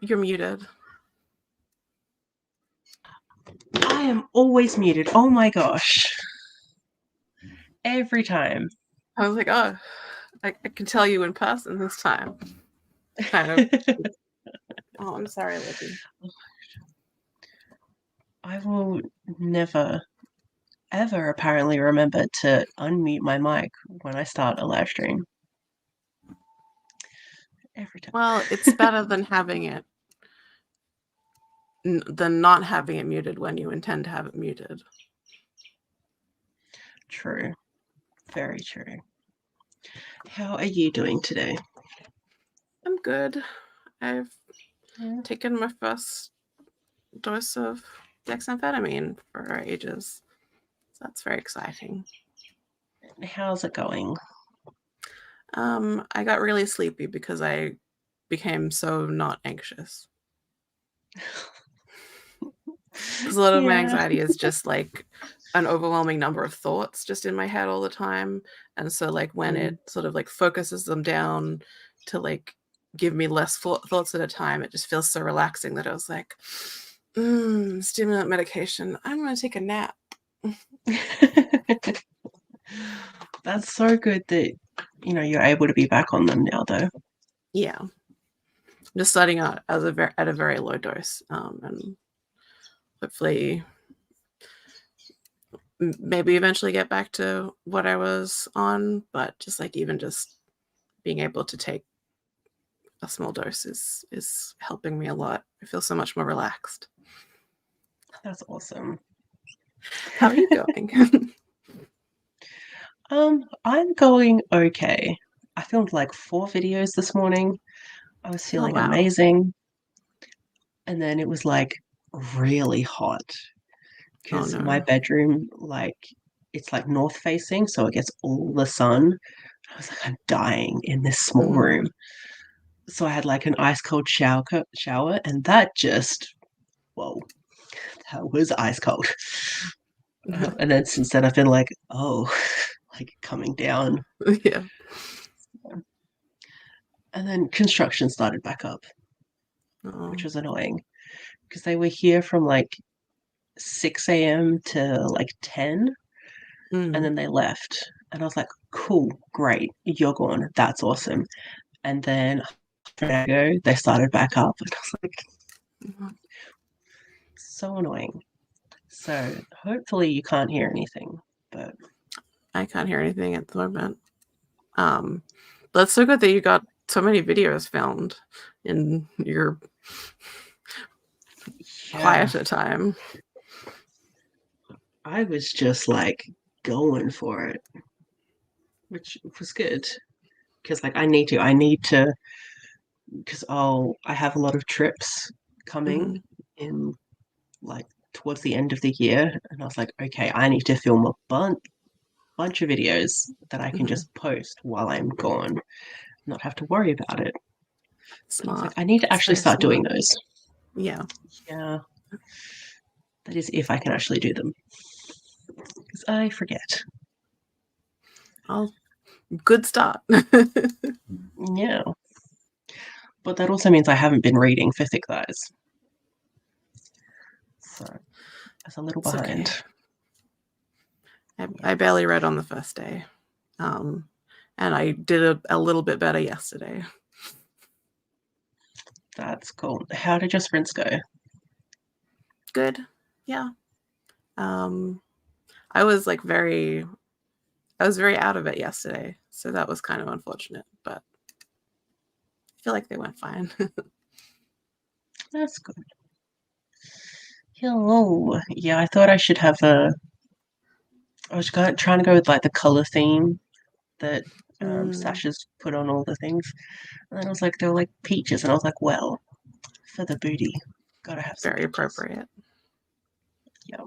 You're muted. I am always muted. Oh my gosh. Every time. I was like, oh, I can tell you in person this time. Kind of. Oh, I'm sorry, Libby. I will never, ever apparently remember to unmute my mic when I start a live stream. Every time. Well, it's better than having it, than not having it muted when you intend to have it muted. True. Very true. How are you doing today? I'm good. I've taken my first dose of dexamphetamine for ages. So that's very exciting. How's it going? I got really sleepy because I became so not anxious. Because a lot of my anxiety is just like an overwhelming number of thoughts just in my head all the time. And so like when it sort of like focuses them down to like give me less thoughts at a time, it just feels so relaxing that I was like, stimulant medication. I'm going to take a nap. That's so good that, you're able to be back on them now, though. Yeah. I'm just starting out at a very low dose. And hopefully maybe eventually get back to what I was on, but just like even just being able to take a small dose is helping me a lot. I feel so much more relaxed. That's awesome. How are you going? I'm going okay. I filmed like 4 videos this morning. I was feeling amazing. And then it was like really hot because my bedroom, like, it's like north facing, so it gets all the sun. I was like, I'm dying in this small room. So I had like an ice cold shower, and that just, whoa, that was ice cold. And then since then, I've been like, oh, like coming down. Yeah. And then construction started back up, which was annoying because they were here from like 6 a.m. to like 10, and then they left. And I was like, cool, great, you're gone. That's awesome. And then ago, they started back up, and I was like, so annoying. So hopefully you can't hear anything, but I can't hear anything at the moment. But it's so good that you got so many videos filmed in your quieter time. I was just like going for it, which was good because like I need to because I have a lot of trips coming in like towards the end of the year, and I was like, okay, I need to film a bunch of videos that I can just post while I'm gone, not have to worry about it. So I was like, I need to actually start doing those. Yeah. Yeah. That is if I can actually do them. Because I forget. Oh, good start. Yeah. But that also means I haven't been reading for thick thighs. So that's a little behind. Okay. I barely read on the first day. And I did a little bit better yesterday. That's cool. How did your sprints go? Good. Yeah. I was very out of it yesterday, so that was kind of unfortunate, but I feel like they went fine. That's good. Hello. Yeah, I thought I should have I was trying to go with like the color theme that Sasha's put on all the things. And then I was like, they were like peaches. And I was like, well, for the booty, gotta have some very peaches. Appropriate. Yep.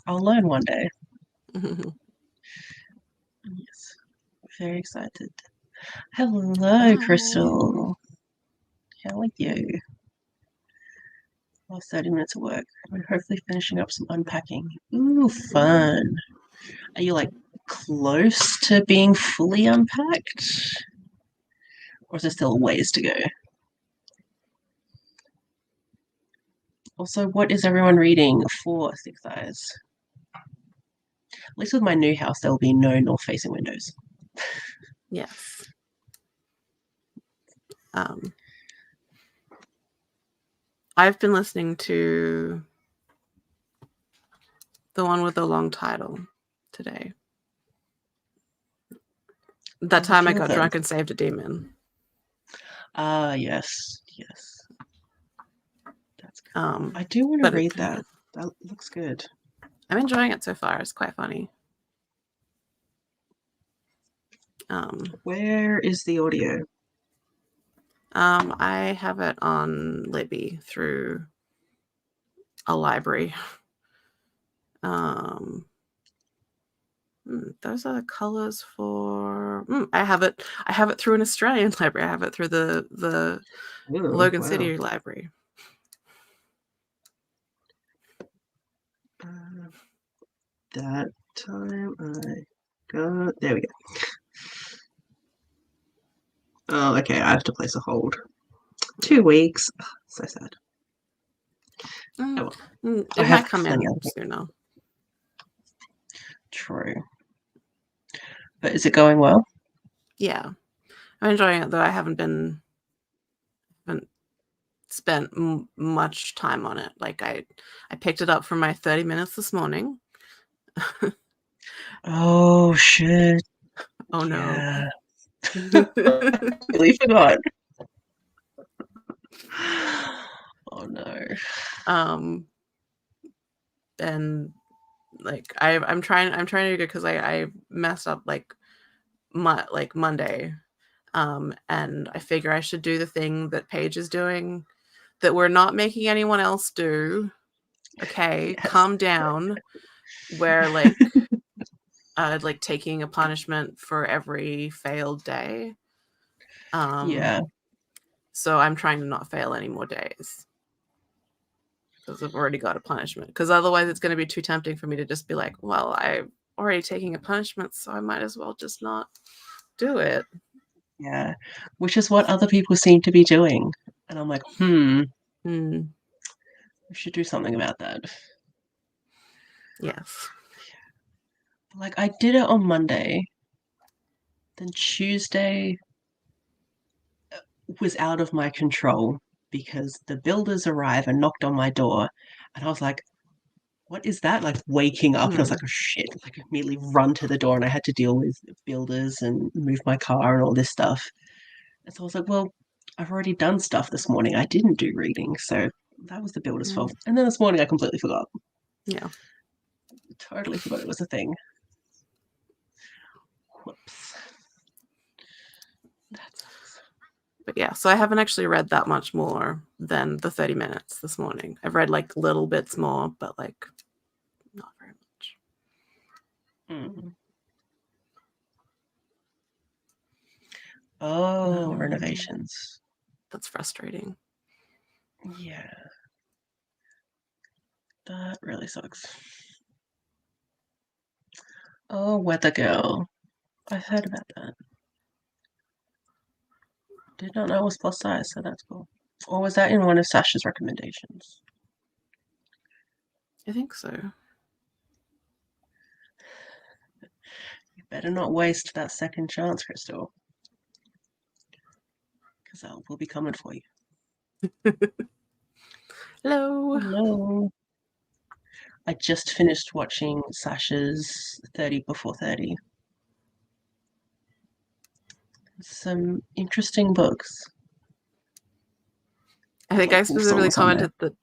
I'll learn one day. Yes. Very excited. Hello, Crystal. How are you? Last 30 minutes of work. I'm hopefully finishing up some unpacking. Ooh, fun. Are you like close to being fully unpacked? Or is there still a ways to go? Also, what is everyone reading for Six Eyes? At least with my new house, there will be no north-facing windows. Yes. I've been listening to the one with the long title today. That time I got drunk and saved a demon. Yes. That's good. I do want to read that. That looks good. I'm enjoying it so far. It's quite funny. Where is the audio? I have it on Libby through a library. Those are the colors for. I have it through an Australian library. I have it through the Logan City library. That time I got. There we go. Oh, okay. I have to place a hold. 2 weeks. So sad. It might come in sooner. True. But is it going well? Yeah. I'm enjoying it, though I haven't spent much time on it. Like I picked it up for my 30 minutes this morning. Oh, shit. Oh, no. I really forgot. Oh, no. And like I'm trying to do good because I messed up like Monday, and I figure I should do the thing that Paige is doing that we're not making anyone else do. Okay, yes. Calm down. Where like taking a punishment for every failed day. Yeah. So I'm trying to not fail any more days. Because I've already got a punishment. Because otherwise it's going to be too tempting for me to just be like, well, I'm already taking a punishment, so I might as well just not do it. Yeah. Which is what other people seem to be doing. And I'm like, we should do something about that. Yes. Like, I did it on Monday. Then Tuesday was out of my control because the builders arrived and knocked on my door. And I was like, what is that? Like waking up. And I was like, oh shit. Like I immediately run to the door and I had to deal with builders and move my car and all this stuff. And so I was like, well, I've already done stuff this morning. I didn't do reading. So that was the builder's fault. And then this morning I completely forgot. Yeah. Totally forgot it was a thing. Whoops. That sucks. But yeah, so I haven't actually read that much more than the 30 minutes this morning. I've read like little bits more, but like not very much. Oh, renovations. That's frustrating. Yeah. That really sucks. Oh, Weather Girl. I heard about that. Did not know it was plus size, so that's cool. Or was that in one of Sasha's recommendations? I think so. You better not waste that second chance, Crystal. Because I will be coming for you. Hello. Hello. I just finished watching Sasha's 30 Before 30. Some interesting books. I think I specifically commented that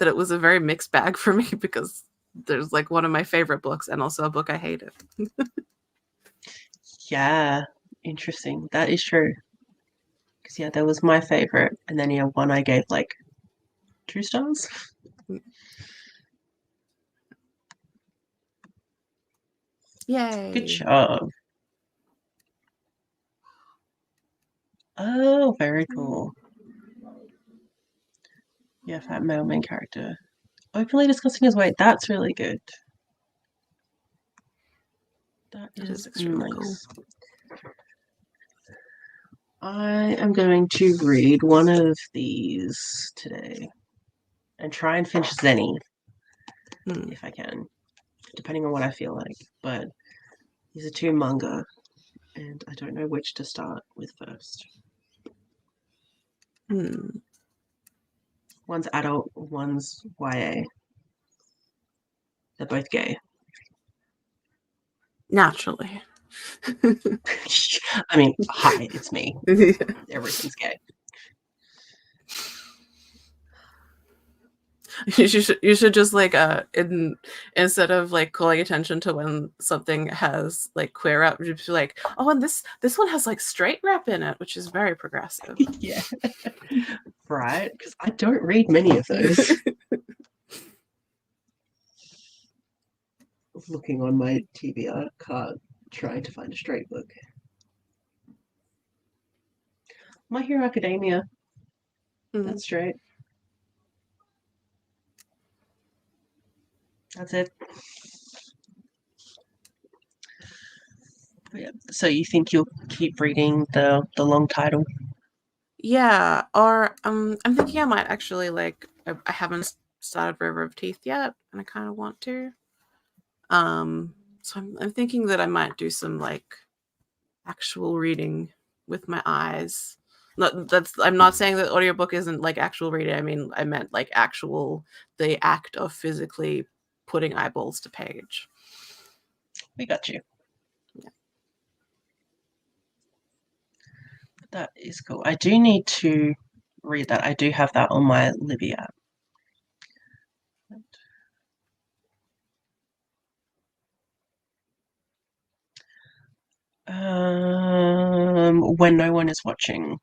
it was a very mixed bag for me because there's like one of my favorite books and also a book I hated. Yeah, interesting. That is true. Because yeah, that was my favorite, and then one I gave like 2 stars. Yay! Good job. Oh, very cool. Yeah, fat male main character. Openly discussing his weight. That's really good. That is extremely nice. Cool. I am going to read one of these today and try and finish Zenny if I can, depending on what I feel like. But these are two manga, and I don't know which to start with first. One's adult, one's YA. They're both gay. Naturally. I mean, hi, it's me. Everything's gay. You should just like instead of like calling attention to when something has like queer rap, you should be like, oh, and this one has like straight rap in it, which is very progressive. Yeah. Right? Because I don't read many of those. Looking on my TBR card, trying to find a straight book. My Hero Academia. That's straight. That's it. Yeah. So you think you'll keep reading the long title? Yeah, or I'm thinking I might actually like I haven't started River of Teeth yet, and I kind of want to. So I'm thinking that I might do some like actual reading with my eyes. I'm not saying that audiobook isn't like actual reading. I meant like actual the act of physically putting eyeballs to page. We got you. Yeah. That is cool. I do need to read that. I do have that on my Libby app. When No One Is Watching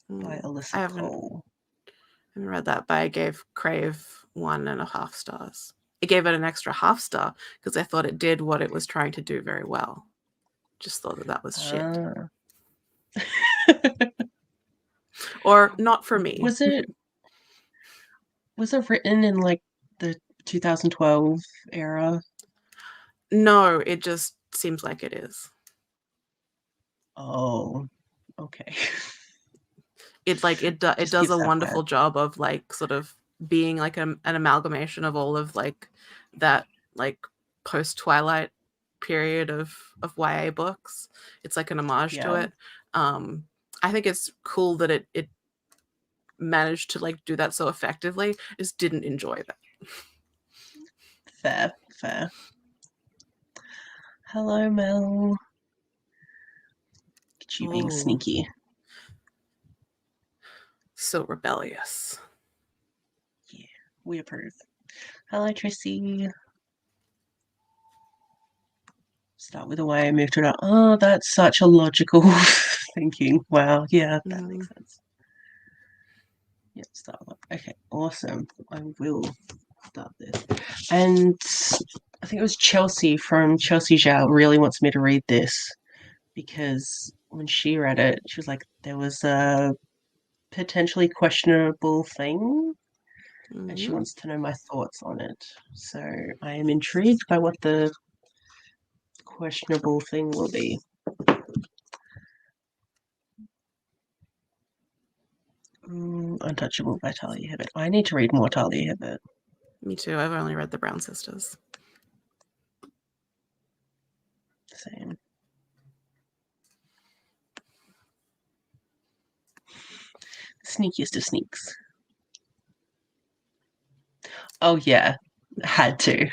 by Alyssa Cole. I haven't read that, but I gave Crave 1.5 stars. I gave it an extra half star because I thought it did what it was trying to do very well. Just thought that was shit. Or not for me. Was it written in like the 2012 era? No, it just seems like it is. Oh, okay. It does a wonderful job of like sort of being like an amalgamation of all of like that like post Twilight period of YA books. It's like an homage to it. I think it's cool that it managed to like do that so effectively. Just didn't enjoy that. Fair. Hello, Mel. You being sneaky. So rebellious. Yeah, we approve. Hello, Tracy. Start with the way I moved it up. Oh, that's such a logical thinking. Wow, yeah, that makes sense. Yep, start. Okay, awesome. I will start this. And I think it was Chelsea from Chelsea Zhao really wants me to read this because when she read it, she was like, there was a potentially questionable thing and she wants to know my thoughts on it. So I am intrigued by what the questionable thing will be. Untouchable by Talia Hibbert. I need to read more Talia Hibbert. Me too. I've only read the Brown Sisters. Same. Sneakiest of sneaks. Oh yeah, had to.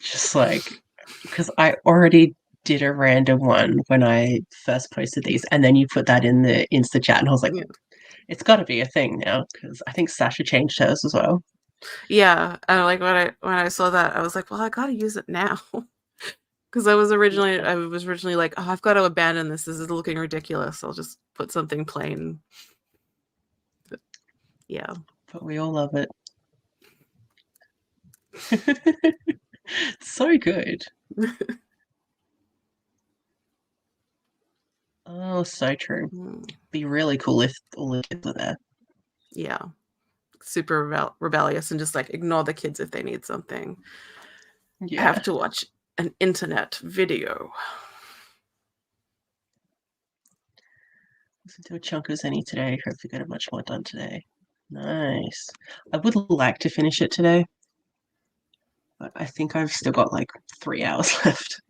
Just like, because I already did a random one when I first posted these, and then you put that in the Insta chat, and I was like, it's got to be a thing now because I think Sasha changed hers as well. Yeah, and like when I saw that, I was like, well, I gotta use it now. Because I was originally like, oh, I've got to abandon this. This is looking ridiculous. I'll just put something plain. But, yeah. But we all love it. So good. Oh, so true. Be really cool if all the kids were there. Yeah. Super rebellious and just like ignore the kids if they need something. Yeah. I have to watch an internet video. Listen to a chunk of Zenny today. Hopefully get much more done today. Nice. I would like to finish it today, but I think I've still got like 3 hours left.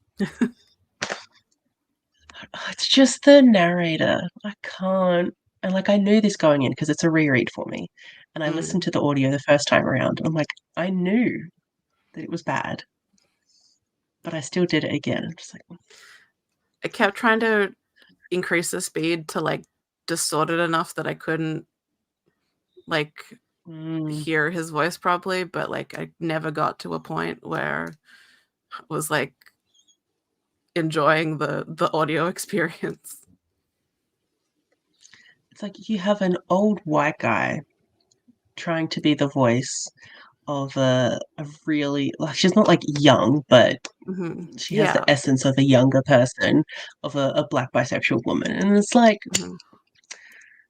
It's just the narrator. I can't. And like I knew this going in because it's a reread for me. And I listened to the audio the first time around. And I'm like, I knew that it was bad, but I still did it again. I'm just like, I kept trying to increase the speed to like distort it enough that I couldn't like hear his voice properly, but like I never got to a point where I was like enjoying the audio experience. It's like you have an old white guy trying to be the voice of a really, like, she's not like young, but she has the essence of a younger person, of a black bisexual woman. And it's like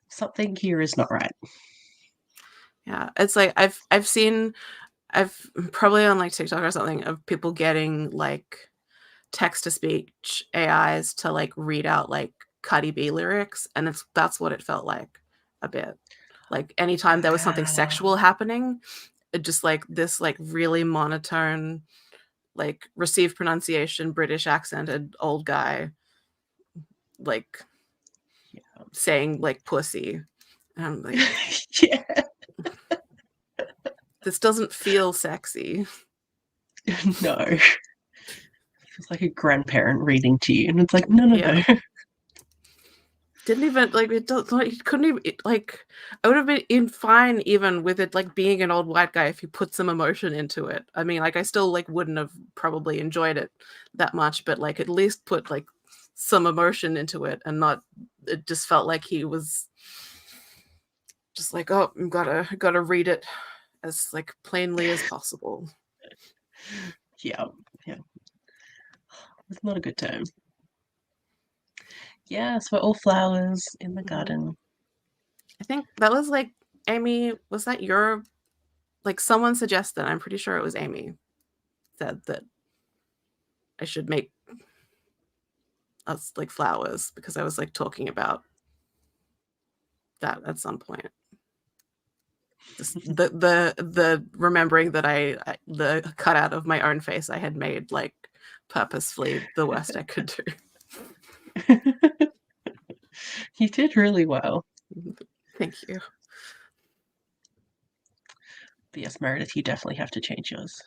something here is not right. Yeah, it's like I've probably on like TikTok or something of people getting like text to speech AIs to like read out like Cardi B lyrics, and that's what it felt like a bit. Like anytime there was something sexual happening, it just like this like really monotone, like received pronunciation, British accented old guy like saying like pussy. And I'm like, yeah. This doesn't feel sexy. No. It feels like a grandparent reading to you, and it's like, no. Didn't even like it. Like, couldn't even like. I would have been fine even with it like being an old white guy if you put some emotion into it. I mean, like I still like wouldn't have probably enjoyed it that much, but like at least put like some emotion into it and not. It just felt like he was just like, oh, gotta read it as like plainly as possible. Yeah. It's not a good time. Yes, we're all flowers in the garden. I think that was like Amy. Was that your like someone suggested? I'm pretty sure it was Amy said that I should make us like flowers because I was like talking about that at some point. Just the remembering that I the cutout of my own face I had made like purposefully the worst I could do. You did really well. Thank you. But yes, Meredith, you definitely have to change yours.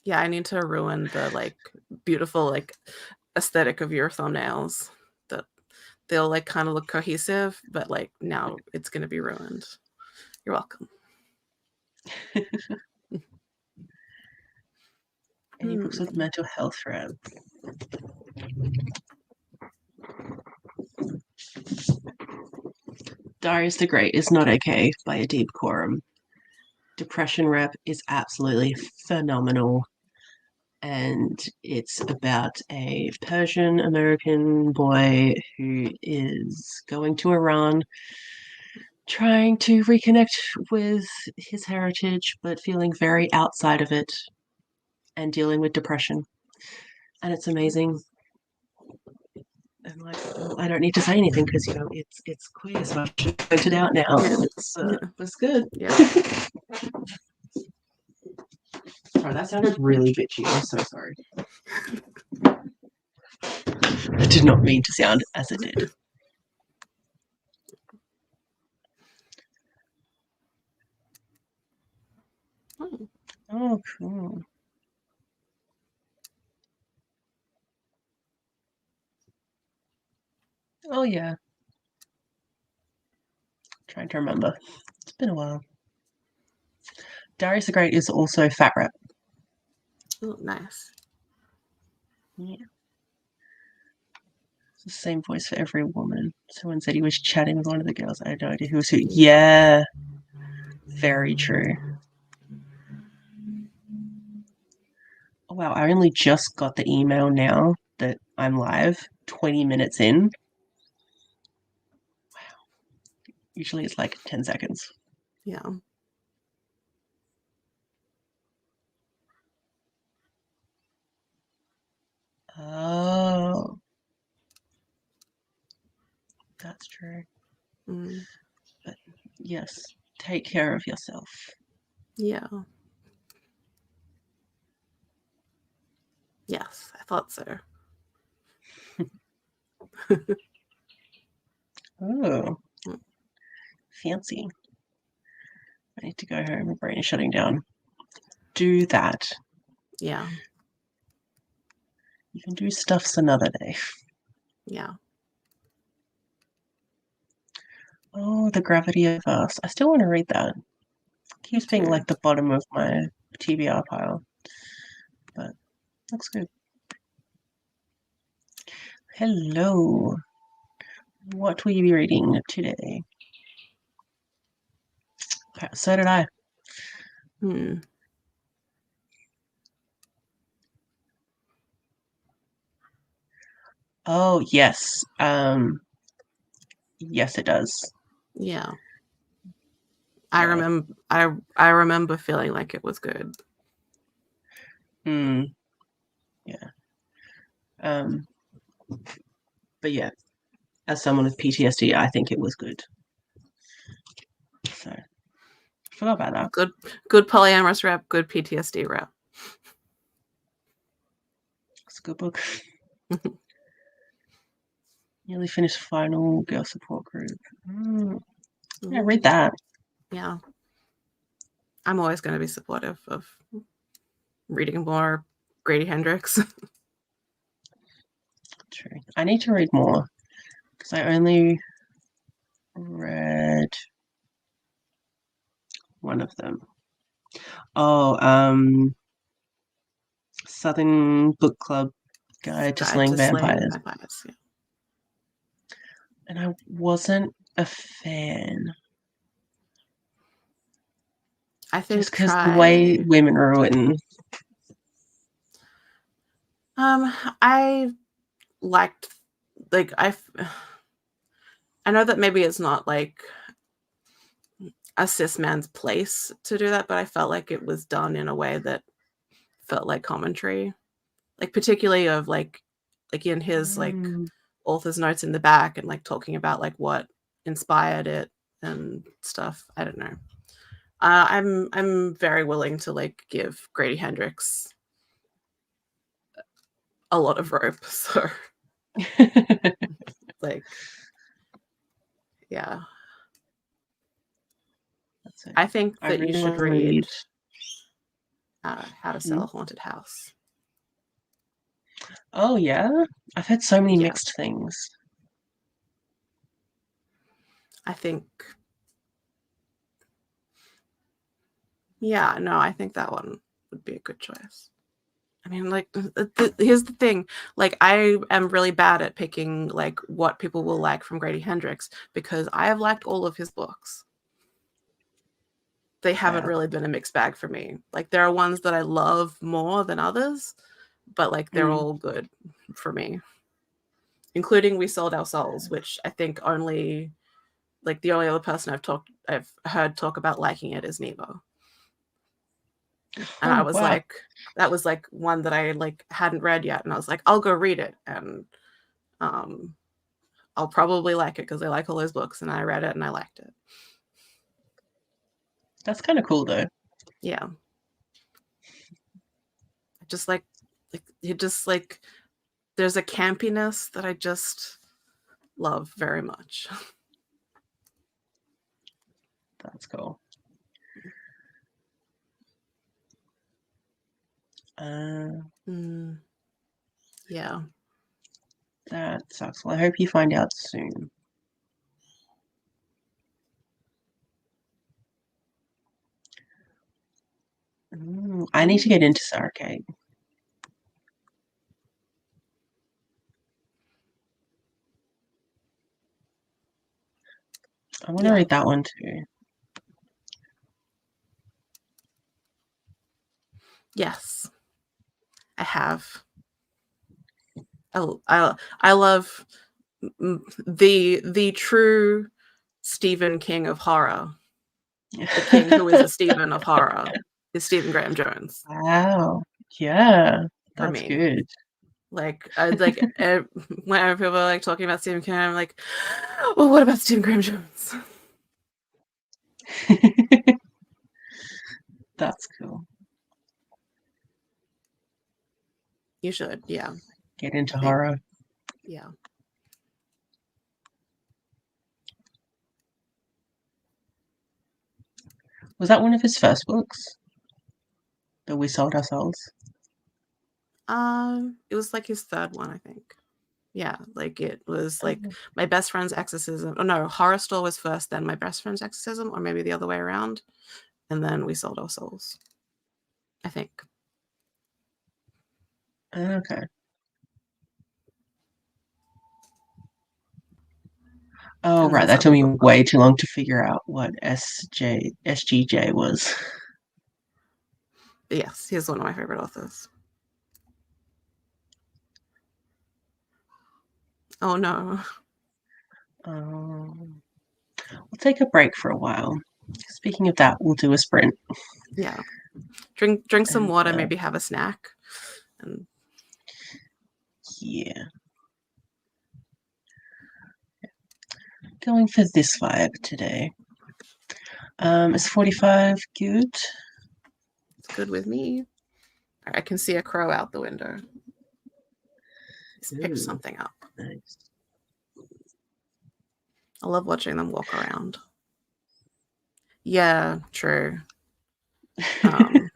Yeah, I need to ruin the like beautiful like aesthetic of your thumbnails. That they'll like kind of look cohesive, but like now it's gonna be ruined. You're welcome. Any books with mental health thread? Darius the Great is Not Okay by Adib Khorram. Depression Rep is absolutely phenomenal. And it's about a Persian American boy who is going to Iran, trying to reconnect with his heritage, but feeling very outside of it and dealing with depression. And it's amazing. And like, I don't need to say anything because it's queer, so I've pointed out now. It's good. Yeah. Oh, that sounded really bitchy. I'm so sorry. I did not mean to sound as it did. Oh, cool. Oh, yeah. Trying to remember. It's been a while. Darius the Great is also Fat Rep. Oh, nice. Yeah. It's the same voice for every woman. Someone said he was chatting with one of the girls. I had no idea who was who. Yeah. Very true. Oh, wow. I only just got the email now that I'm live, 20 minutes in. Wow. Usually it's like 10 seconds. Yeah. Oh. That's true. But yes, take care of yourself. Yeah. Yes, I thought so. Oh, fancy. I need to go home. My brain is shutting down. Do that. Yeah. You can do stuffs another day. Yeah. Oh, The Gravity of Us. I still want to read that. It keeps being too. like the bottom of my TBR pile. But looks good. Hello. What will you be reading today? So did I. Oh, yes. Yes, it does. Yeah. Yeah. I remember feeling like it was good. Yeah. But yeah, as someone with PTSD, I think it was good. So forgot about that. Good polyamorous rep, good PTSD rep. It's a good book. Nearly finished Final Girl Support Group. Yeah, read that. Yeah. I'm always going to be supportive of reading more Grady Hendrix. True. I need to read more because I only read one of them. Oh, Southern Book Club Guide to Slaying Vampires. Yeah. And I wasn't a fan. I think just because the way women are written. I liked, like, I know that maybe it's not like a cis man's place to do that, but I felt like it was done in a way that felt like commentary, like particularly of like in his like author's notes in the back and like talking about like what inspired it and stuff. I don't know. I'm very willing to like give Grady Hendrix a lot of rope, so like, yeah. I think that you should read How to Sell a Haunted House. Oh yeah, I've heard so many mixed things. I think, yeah, no, I think that one would be a good choice. I mean, like, here's the thing. Like, I am really bad at picking, like, what people will like from Grady Hendrix because I have liked all of his books. They haven't really been a mixed bag for me. Like, there are ones that I love more than others, but, like, they're all good for me. Including We Sold Our Souls, which I think only, like, the only other person I've heard talk about liking it is Nevo. And I was like, that was like one that I like hadn't read yet, and I was like, I'll go read it, and I'll probably like it because I like all those books, and I read it and I liked it. That's kind of cool though. Yeah. Just like it just like there's a campiness that I just love very much. That's cool. Yeah. That sucks. Well, I hope you find out soon. I need to get into Sarcade. I want to read that one too. Yes, I have. I love the true Stephen King of horror. The king who is a Stephen of horror is Stephen Graham Jones. Wow. Yeah, that's good. Like, when people are like talking about Stephen King, I'm like, well, what about Stephen Graham Jones? That's cool. You should, yeah. Get into I think, horror. yeah. Was that one of his first books that we sold ourselves? It was like his third one, I think. Yeah, like it was like Oh, My Best Friend's Exorcism. Oh no, Horror Store was first, then My Best Friend's Exorcism, or maybe the other way around, and then We Sold Our Souls, I think. okay. Oh, And then right. his That took other me book. way too long to figure out what SGJ was. But yes, he's one of my favorite authors. Oh no. We'll take a break for a while. Speaking of that, we'll do a sprint. Yeah. Drink some And water, maybe have a snack. And yeah. Going for this vibe today. Is 45 good? it's good with me. I can see a crow out the window. He's picked Ooh, something up. nice. I love watching them walk around. Yeah, true. Um,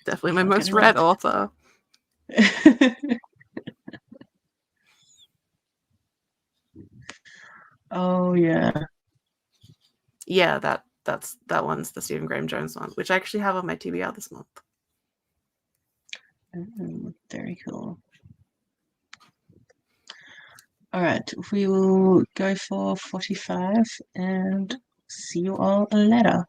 definitely my Not most gonna read lie. author. Oh yeah. Yeah, that one's the Stephen Graham Jones one, which I actually have on my TBR this month. Very cool. All right, we will go for 45 and see you all later.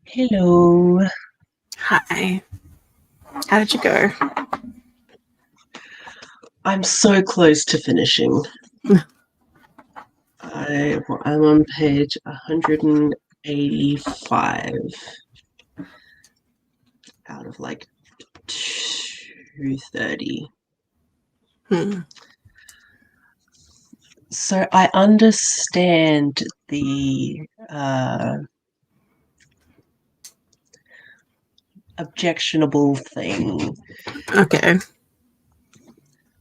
Hello. Hi. How did you go? I'm so close to finishing. I'm on page 185 out of like 230. Hmm. So I understand the objectionable thing. Okay.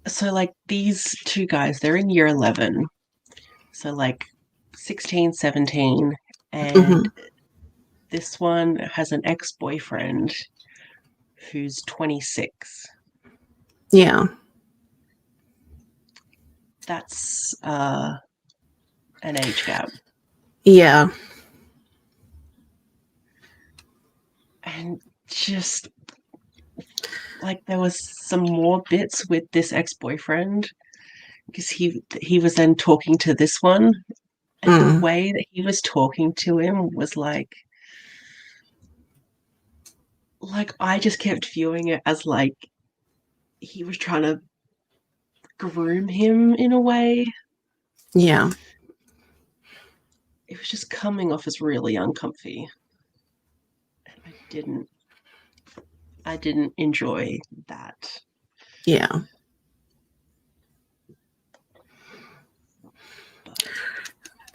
So, like, these two guys, they're in year 11. So, like, 16, 17. And Hmm. this one has an ex boyfriend who's 26. Yeah. That's an age gap. Yeah. And just like there was some more bits with this ex-boyfriend because he was then talking to this one, and the Mm. way that he was talking to him was like I just kept viewing it as like he was trying to groom him in a way. Yeah. It was just coming off as really uncomfy. I didn't enjoy that. Yeah.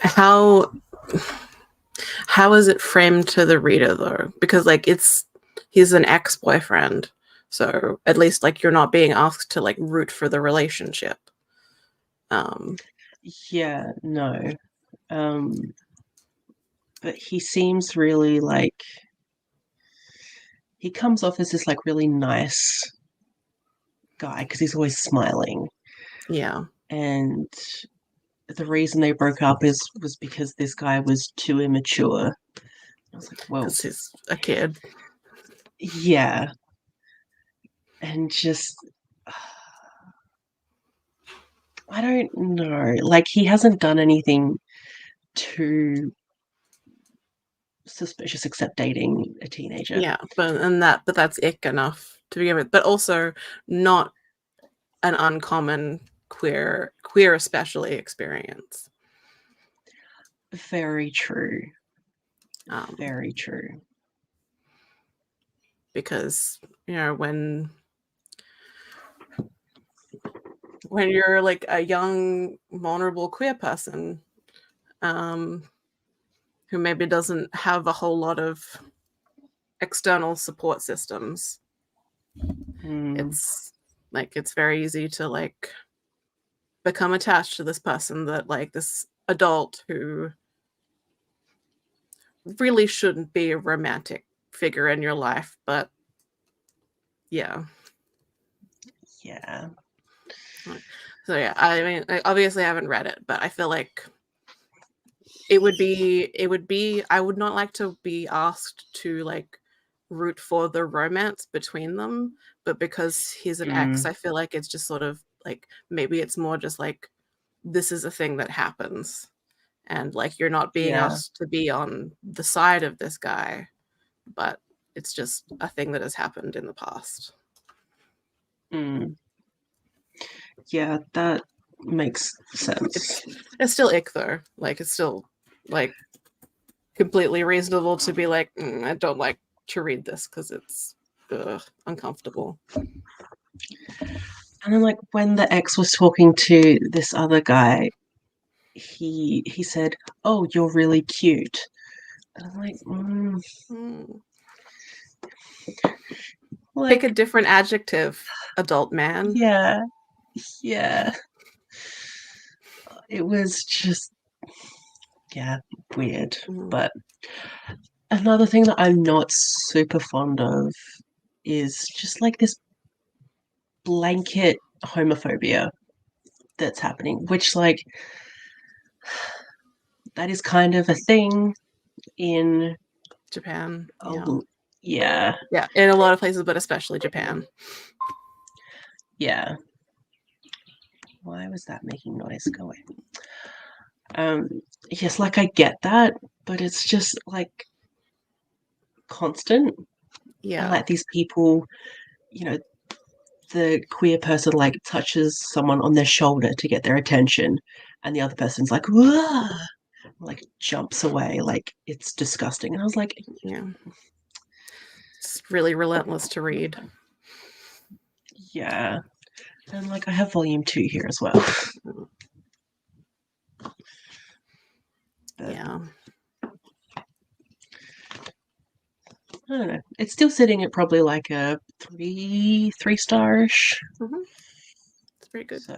But How how is it framed to the reader though? Because like he's an ex-boyfriend. So at least like you're not being asked to like root for the relationship. Um yeah, no. Um, but he seems really like he comes off as this like really nice guy because he's always smiling. yeah, And the reason they broke up is was because this guy was too immature. I was like, well, cuz he's a kid. yeah, and just I don't know. Like he hasn't done anything too suspicious except dating a teenager. Yeah, but that's ick enough to begin with. But also not an uncommon queer especially experience. Very true. Um, Very true. because when you're like a young vulnerable queer person um, who maybe doesn't have a whole lot of external support systems, Mm, it's like it's very easy to like become attached to this person that like this adult who really shouldn't be a romantic figure in your life, but yeah. yeah. So yeah, I mean, I obviously haven't read it, but I feel like it would be I would not like to be asked to like root for the romance between them, but because he's an ex, Mm, I feel like it's just sort of like maybe it's more just like this is a thing that happens and like you're not being yeah. asked to be on the side of this guy, but it's just a thing that has happened in the past. Mm, yeah, that makes sense. It's still ick though. Like it's still like completely reasonable to be like, I don't like to read this because it's uncomfortable. And then like when the ex was talking to this other guy, he said, "Oh, you're really cute." And I'm like, Mm. Pick a like different adjective, adult man. yeah, yeah. It was just yeah, weird. Mm. But another thing that I'm not super fond of is just like this blanket homophobia that's happening, which like that is kind of a thing in Japan, yeah. oh yeah, Yeah, in a lot of places, but especially Japan. yeah. Why was that making noise? Go away. Yes, like I get that, but it's just like constant. And Yeah. like these people, you know, the queer person like touches someone on their shoulder to get their attention, and the other person's like, "Whoa," like jumps away, like it's disgusting. And I was like, Yeah. It's really relentless to read. yeah. And like I have volume 2 here as well. But Yeah. I don't know. It's still sitting at probably like a three star-ish. Mm-hmm. It's pretty good. So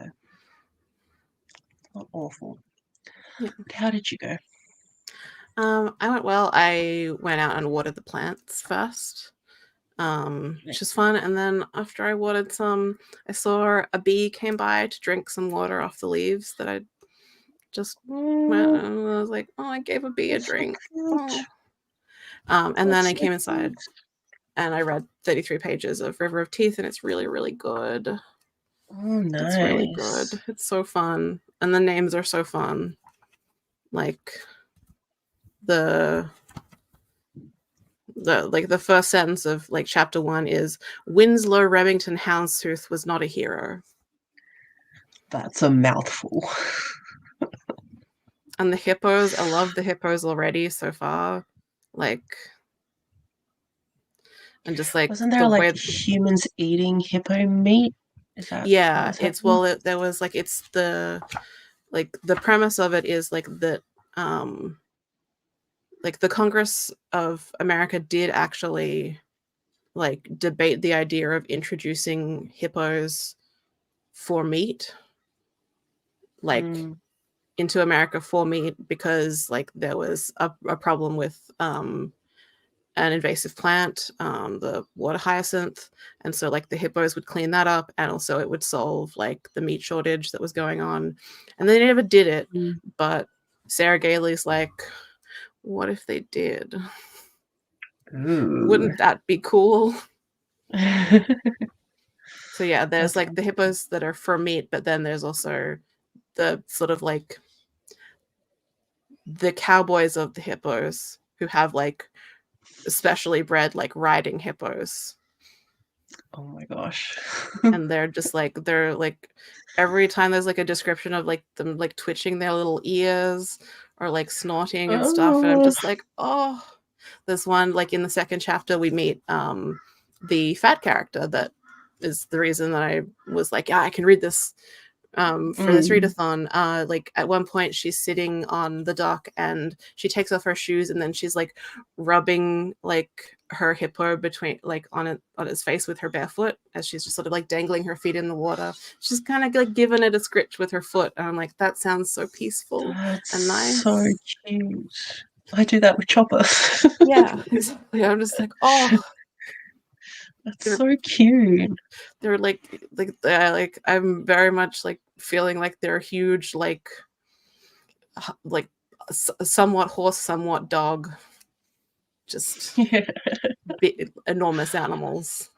not awful. Yeah. But how did you go? I went well. I went out and watered the plants first, which was fun. And then after I watered some, I saw a bee came by to drink some water off the leaves that I just went, and I was like, oh, I gave a bee a drink. Oh. And then I came inside and I read 33 pages of River of Teeth, and it's really, really good. Oh, nice. It's really good. It's so fun. And the names are so fun. Like the first sentence of like chapter 1 is Winslow Remington Houndstooth was not a hero. That's a mouthful. And the hippos, I love the hippos already so far. Like, and just like wasn't there the like way humans eating hippo meat? Is that yeah, what it's happening? there was like it's the like the premise of it is like that like the Congress of America did actually like debate the idea of introducing hippos for meat, like into America for meat, because like there was a problem with an invasive plant, the water hyacinth, and so like the hippos would clean that up, and also it would solve like the meat shortage that was going on. And they never did it, but Sarah Gailey's like, what if they did? Ooh. Wouldn't that be cool? So yeah, there's That's like the hippos that are for meat, but then there's also the sort of like the cowboys of the hippos who have like especially bred like riding hippos. oh my gosh. And they're just like every time there's like a description of like them like twitching their little ears or like snorting and stuff, and I'm Oh. just like, oh. There's one like in the second chapter we meet the fat character that is the reason that I was like, yeah, I can read this for this readathon. Like at one point she's sitting on the dock and she takes off her shoes and then she's like rubbing like her hippo between like on its face with her bare foot as she's just sort of like dangling her feet in the water. She's kind of like giving it a scritch with her foot, and I'm like, that sounds so peaceful and nice. So cute. I do that with Chopper. Yeah, exactly. I'm just like, oh, that's so cute. They're like I'm very much like feeling like they're huge, like somewhat horse, somewhat dog, just enormous animals.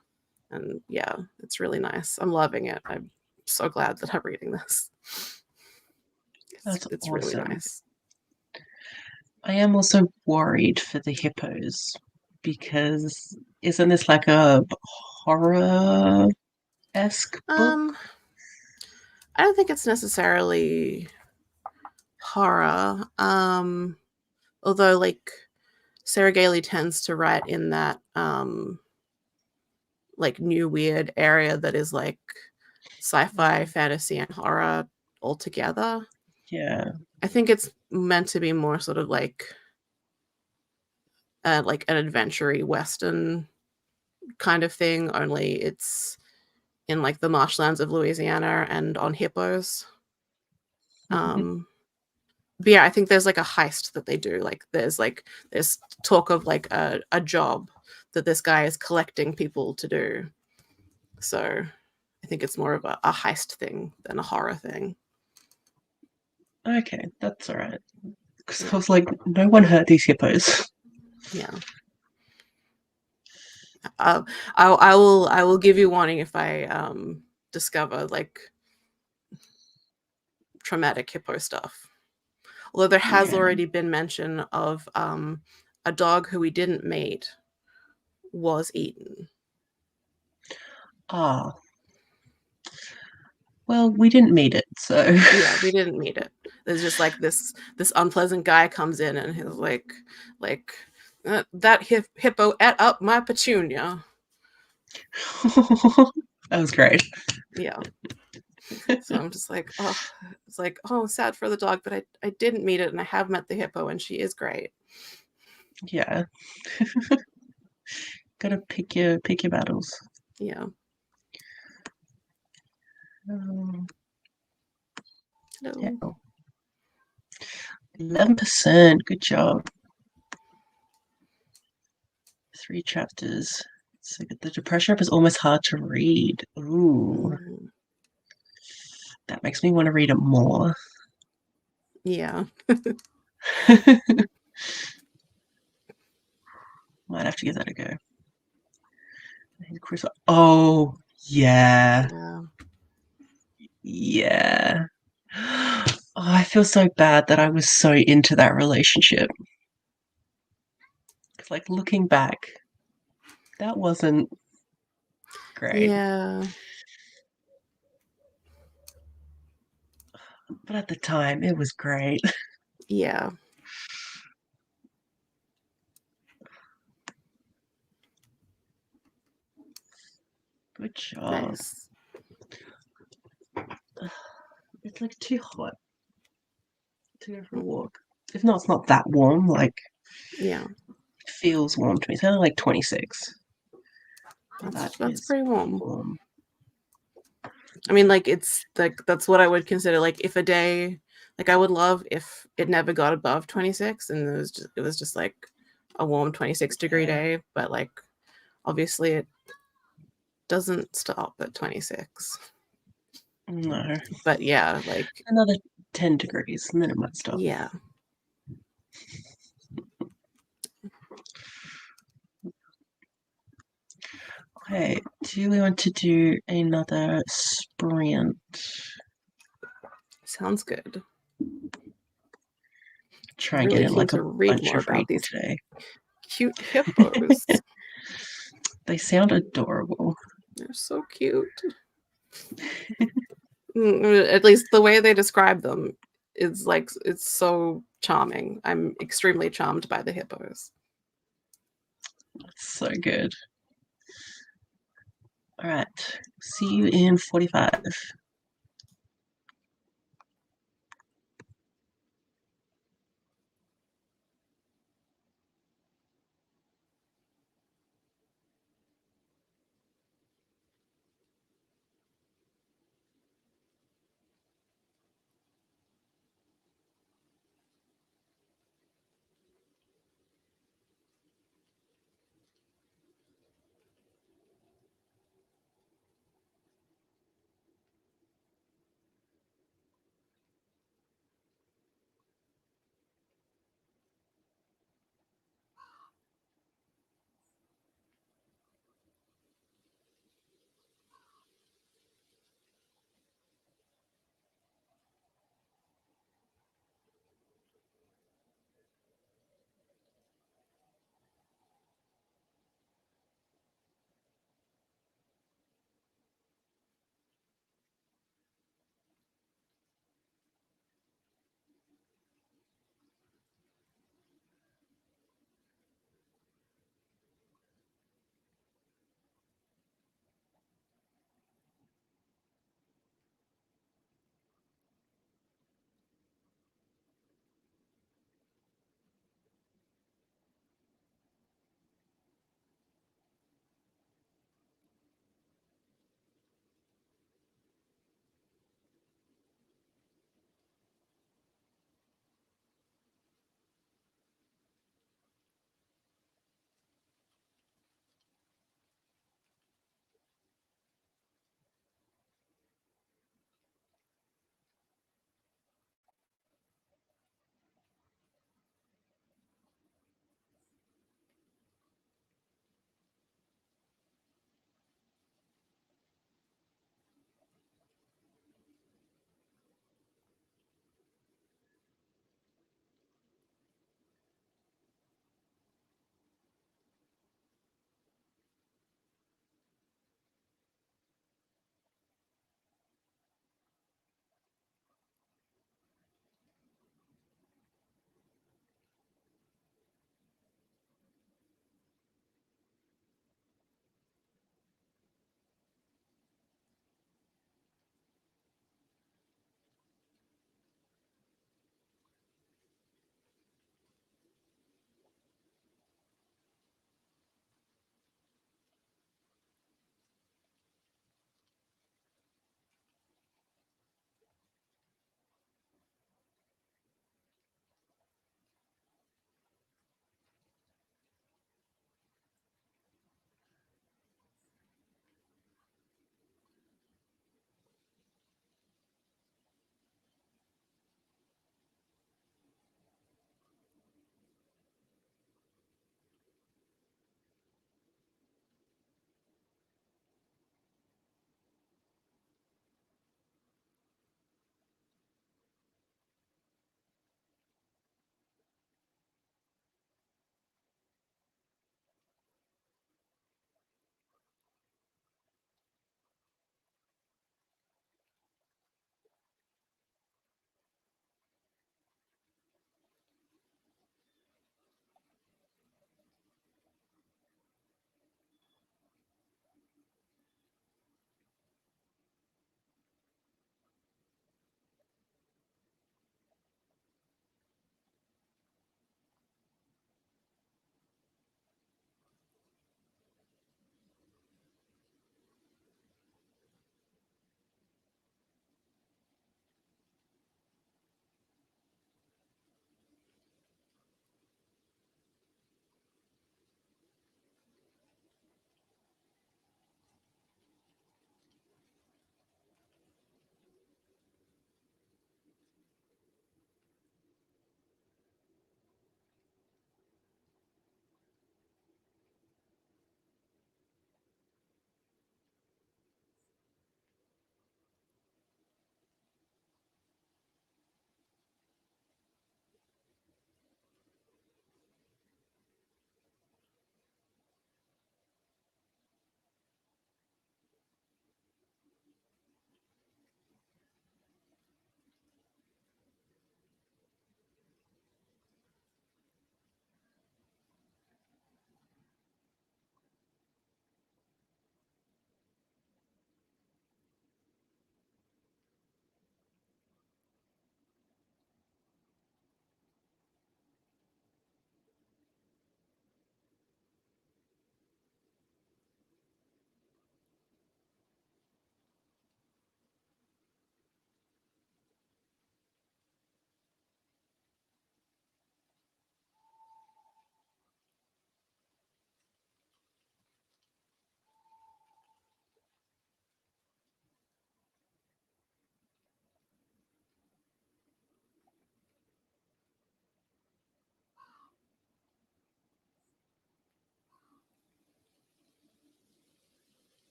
And yeah, it's really nice. I'm loving it. I'm so glad that I'm reading this. It's awesome. really nice. I am also worried for the hippos because isn't this like a horror-esque book? I don't think it's necessarily horror. Although like Sarah Gailey tends to write in that like new weird area that is like sci-fi, fantasy, and horror all together. Yeah. I think it's meant to be more sort of like an adventure-y Western kind of thing, only it's in like the marshlands of Louisiana and on hippos. But yeah, I think there's like a heist that they do. Like there's talk of like a job that this guy is collecting people to do. So I think it's more of a heist thing than a horror thing. Okay, that's all right. Because I was like, no one hurt these hippos. Yeah. I will give you warning if I discover like traumatic hippo stuff. Although there has already been mention of a dog who we didn't meet, was eaten. Ah, well, we didn't meet it, so Yeah, we didn't meet it. There's just like this unpleasant guy comes in and he's like that hippo ate up my petunia. that was great. Yeah. So I'm just like, oh, it's like, oh, sad for the dog, but I didn't meet it, and I have met the hippo, and she is great. Yeah. Gotta pick your battles. Yeah. Yeah. Hello. 11%. Good job. 3 chapters. So the depression rep is almost hard to read. Ooh. That makes me want to read it more. Yeah. Might have to give that a go. Oh, yeah. Yeah. Yeah. Oh, I feel so bad that I was so into that relationship. It's like looking back, that wasn't great. Yeah. But at the time, it was great. Yeah. Good job. Nice. It's like too hot to go for a walk. If not, it's not that warm. Like, Yeah. it feels warm to me. It's only like 26. That's pretty warm. warm. I mean, like, it's like that's what I would consider, like, if a day, like, I would love if it never got above 26 and it was just like a warm 26-degree day, but like obviously it doesn't stop at 26. No. But yeah, like Another 10 degrees and then it might stop. yeah. Okay, do we want to do another sprint? Sounds good. Try and Really get in keen like a to read bunch more of about reading these today. cute hippos. They sound adorable. They're so cute. At least the way they describe them is like, it's so charming. I'm extremely charmed by the hippos. That's so good. All right, see you in 45.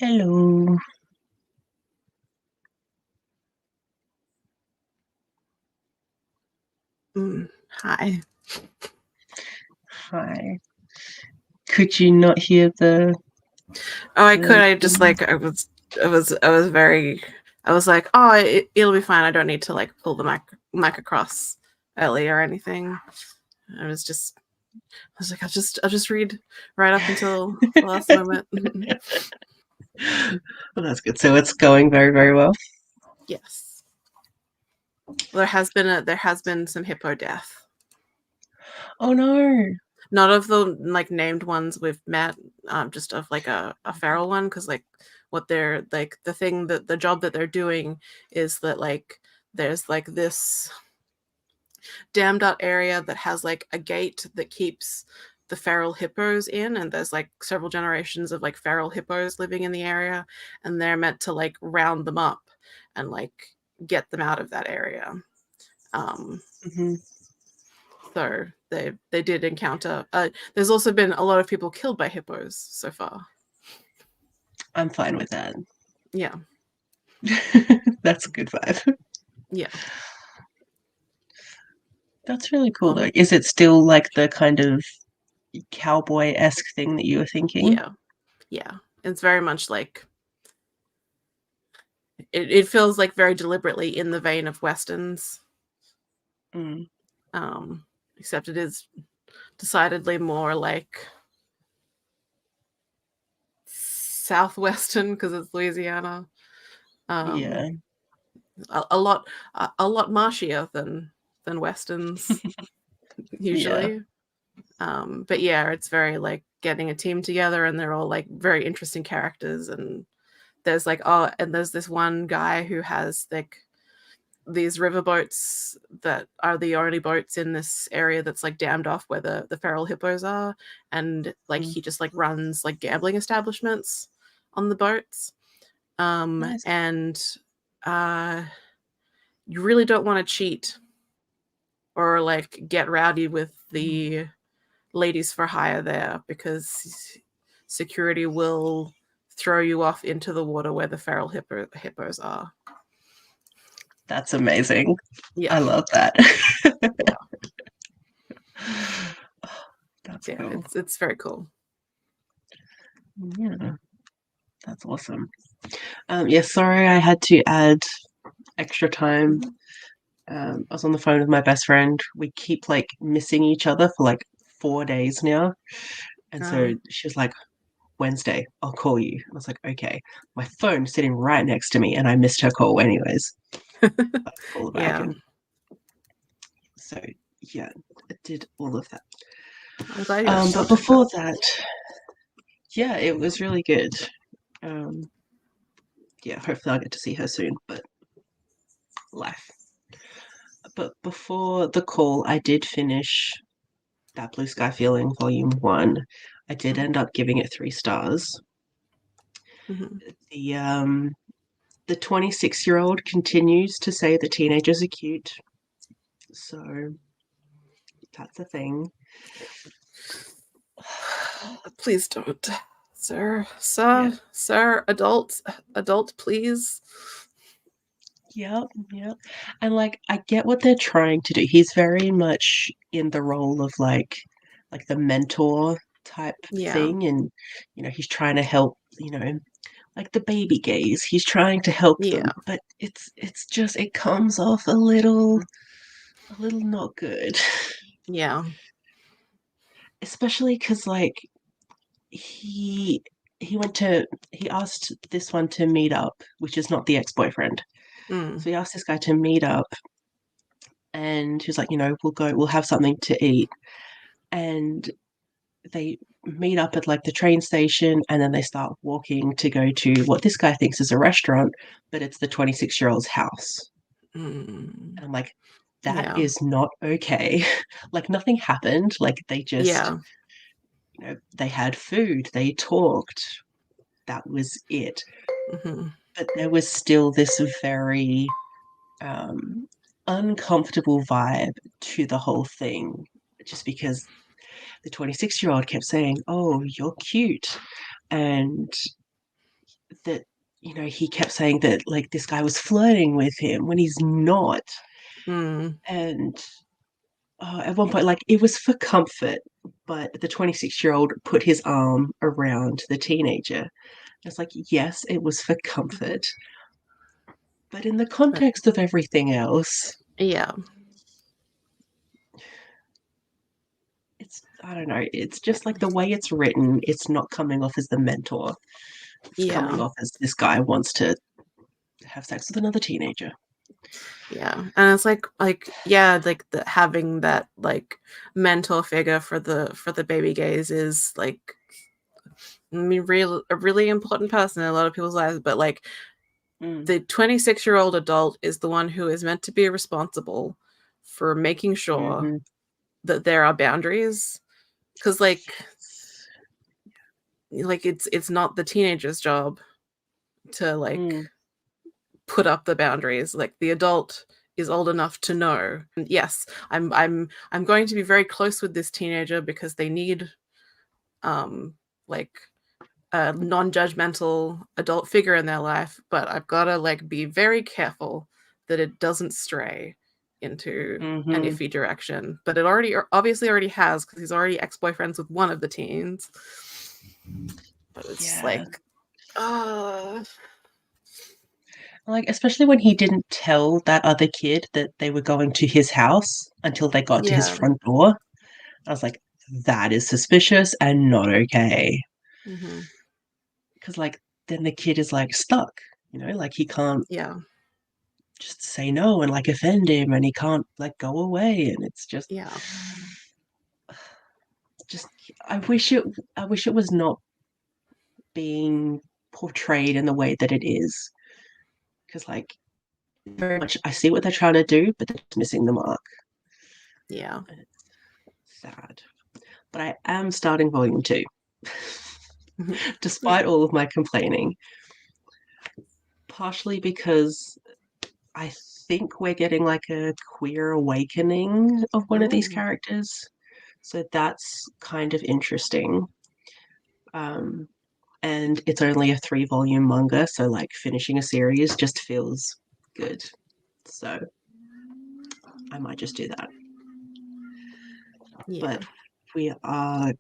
Hello. Hi. Hi. Could you not hear Oh, I could. the I just thing? like I was very. I was like, oh, it'll be fine. I don't need to like pull the mic across early or anything. I was just. I was like, I'll just read right up until the last moment. Well, that's good. So it's going very, very well. Yes. There has been some hippo death. Oh no. Not of the like named ones we've met, just of like a feral one, because like what they're like the thing that the job that they're doing is that like there's like this dammed out area that has like a gate that keeps the feral hippos in, and there's like several generations of like feral hippos living in the area, and they're meant to like round them up and like get them out of that area. um Hmm. so they did encounter there's also been a lot of people killed by hippos so far. I'm fine with that. Yeah. That's a good vibe. Yeah. That's really cool though. um Is it still like the kind of cowboy-esque thing that you were thinking? yeah, yeah, it's very much like it feels like very deliberately in the vein of westerns. Mm, um Except it is decidedly more like southwestern because it's Louisiana. Um, yeah. a lot a lot marshier than westerns Yeah. usually. But yeah, it's very like getting a team together, and they're all like very interesting characters. And there's like and there's this one guy who has like these river boats that are the only boats in this area that's like dammed off where the feral hippos are, and like Mm, he just like runs like gambling establishments on the boats. nice. And uh you really don't want to cheat or like get rowdy with Mm. the ladies for hire there, because security will throw you off into the water where the hippos are. That's amazing. Yeah. I love that. Yeah. That's Yeah, cool. it's very cool. Yeah, that's awesome. Yeah, sorry I had to add extra time. Mhm. I was on the phone with my best friend. We keep like missing each other for like 4 days now. And uh, so she was like, Wednesday, I'll call you. I was like, okay. My phone's sitting right next to me and I missed her call anyways. I call her back. yeah, And so, yeah, I did all of that. I'm glad you got to But talk to her. before that, yeah, it was really good. Um, yeah, hopefully I'll get to see her soon, but life. But before the call, I did finish That Blue Sky Feeling Volume 1. I did Mhm. end up giving it 3 stars. Mhm. The um the 26-year-old continues to say the teenagers are cute. So that's a thing. Please don't, sir, Yeah. sir, adult, please. Yep, yep. And like I get what they're trying to do. He's very much in the role of like the mentor type Yeah, thing, and he's trying to help, like the baby gays. He's trying to help them, yeah, but it's just it comes off a little not good. yeah. Especially cuz like he he went to he asked this one to meet up, which is not the ex-boyfriend. Mm. So he asked this guy to meet up, and he was like, we'll have something to eat. And they meet up at like the train station, and then they start walking to go to what this guy thinks is a restaurant, but it's the 26-year-old's house. Mm. And I'm like, that Yeah, is not okay. Like nothing happened. Like they just, yeah. they had food, they talked. That was it. Mhm. But there was still this very um, uncomfortable vibe to the whole thing, just because the 26-year-old kept saying, "Oh, you're cute," and that, he kept saying that like this guy was flirting with him when he's not. Mm. And at one point, like, it was for comfort, but the 26-year-old put his arm around the teenager. It's like, yes, it was for Mhm. comfort, but in the But context of everything else, yeah. I don't know, it's just like the way it's written, it's not coming off as the mentor. It's coming Yeah. off as this guy wants to have sex with another teenager. Yeah. And it's like yeah, like having that like mentor figure for the baby gays is like, I mean, a really important person in a lot of people's lives, but like Mm. the 26-year-old adult is the one who is meant to be responsible for making sure Mm-hmm. that there are boundaries, because Yes. it's not the teenager's job to like Mm. put up the boundaries. Like the adult is old enough to know, and yes, I'm going to be very close with this teenager because they need like a non-judgmental adult figure in their life, but I've got to like be very careful that it doesn't stray into an Mm-hmm. iffy direction. But it obviously already has, because he's already ex-boyfriends with one of the teens. But it's Yeah. like, Like, especially when he didn't tell that other kid that they were going to his house until they got to his yeah. front door. I was like, that is suspicious and not okay. Hmm. Because, like, then the kid is like stuck, like he can't Yeah. just say no and like offend him and he can't like go away. And it's Yeah. just, I wish it was not being portrayed in the way that it is. Because, like, very much I see what they're trying to do, but they're just missing the mark. Yeah. And it's sad. But I am starting volume two, despite all of my complaining, partially because I think we're getting like a queer awakening of one of these Oh. characters. So that's kind of interesting. Um, and it's only a 3-volume manga, so like finishing a series just feels good. So I might just do that. Yeah. But we are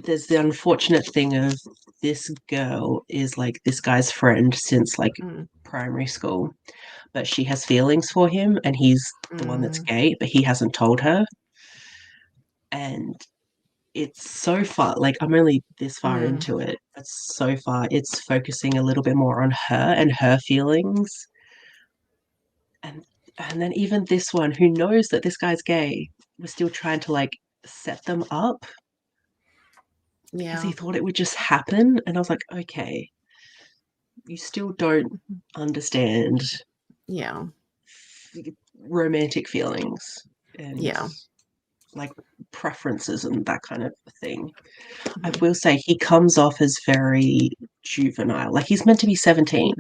there's the unfortunate thing of this girl is like this guy's friend since like Mm. primary school, but she has feelings for him and he's the one that's Mm. gay, but he hasn't told her. And it's so far, like I'm only this far Mm. into it, but so far it's focusing a little bit more on her and her feelings. And and then even this one who knows that this guy's gay was still trying to like set them up because he Yeah. thought it would just happen. And I was like, okay, you still don't Mhm. understand Yeah. romantic feelings and Yeah. like preferences and that kind of thing. I Mhm. will say he comes off as very juvenile. Like he's meant to be 17.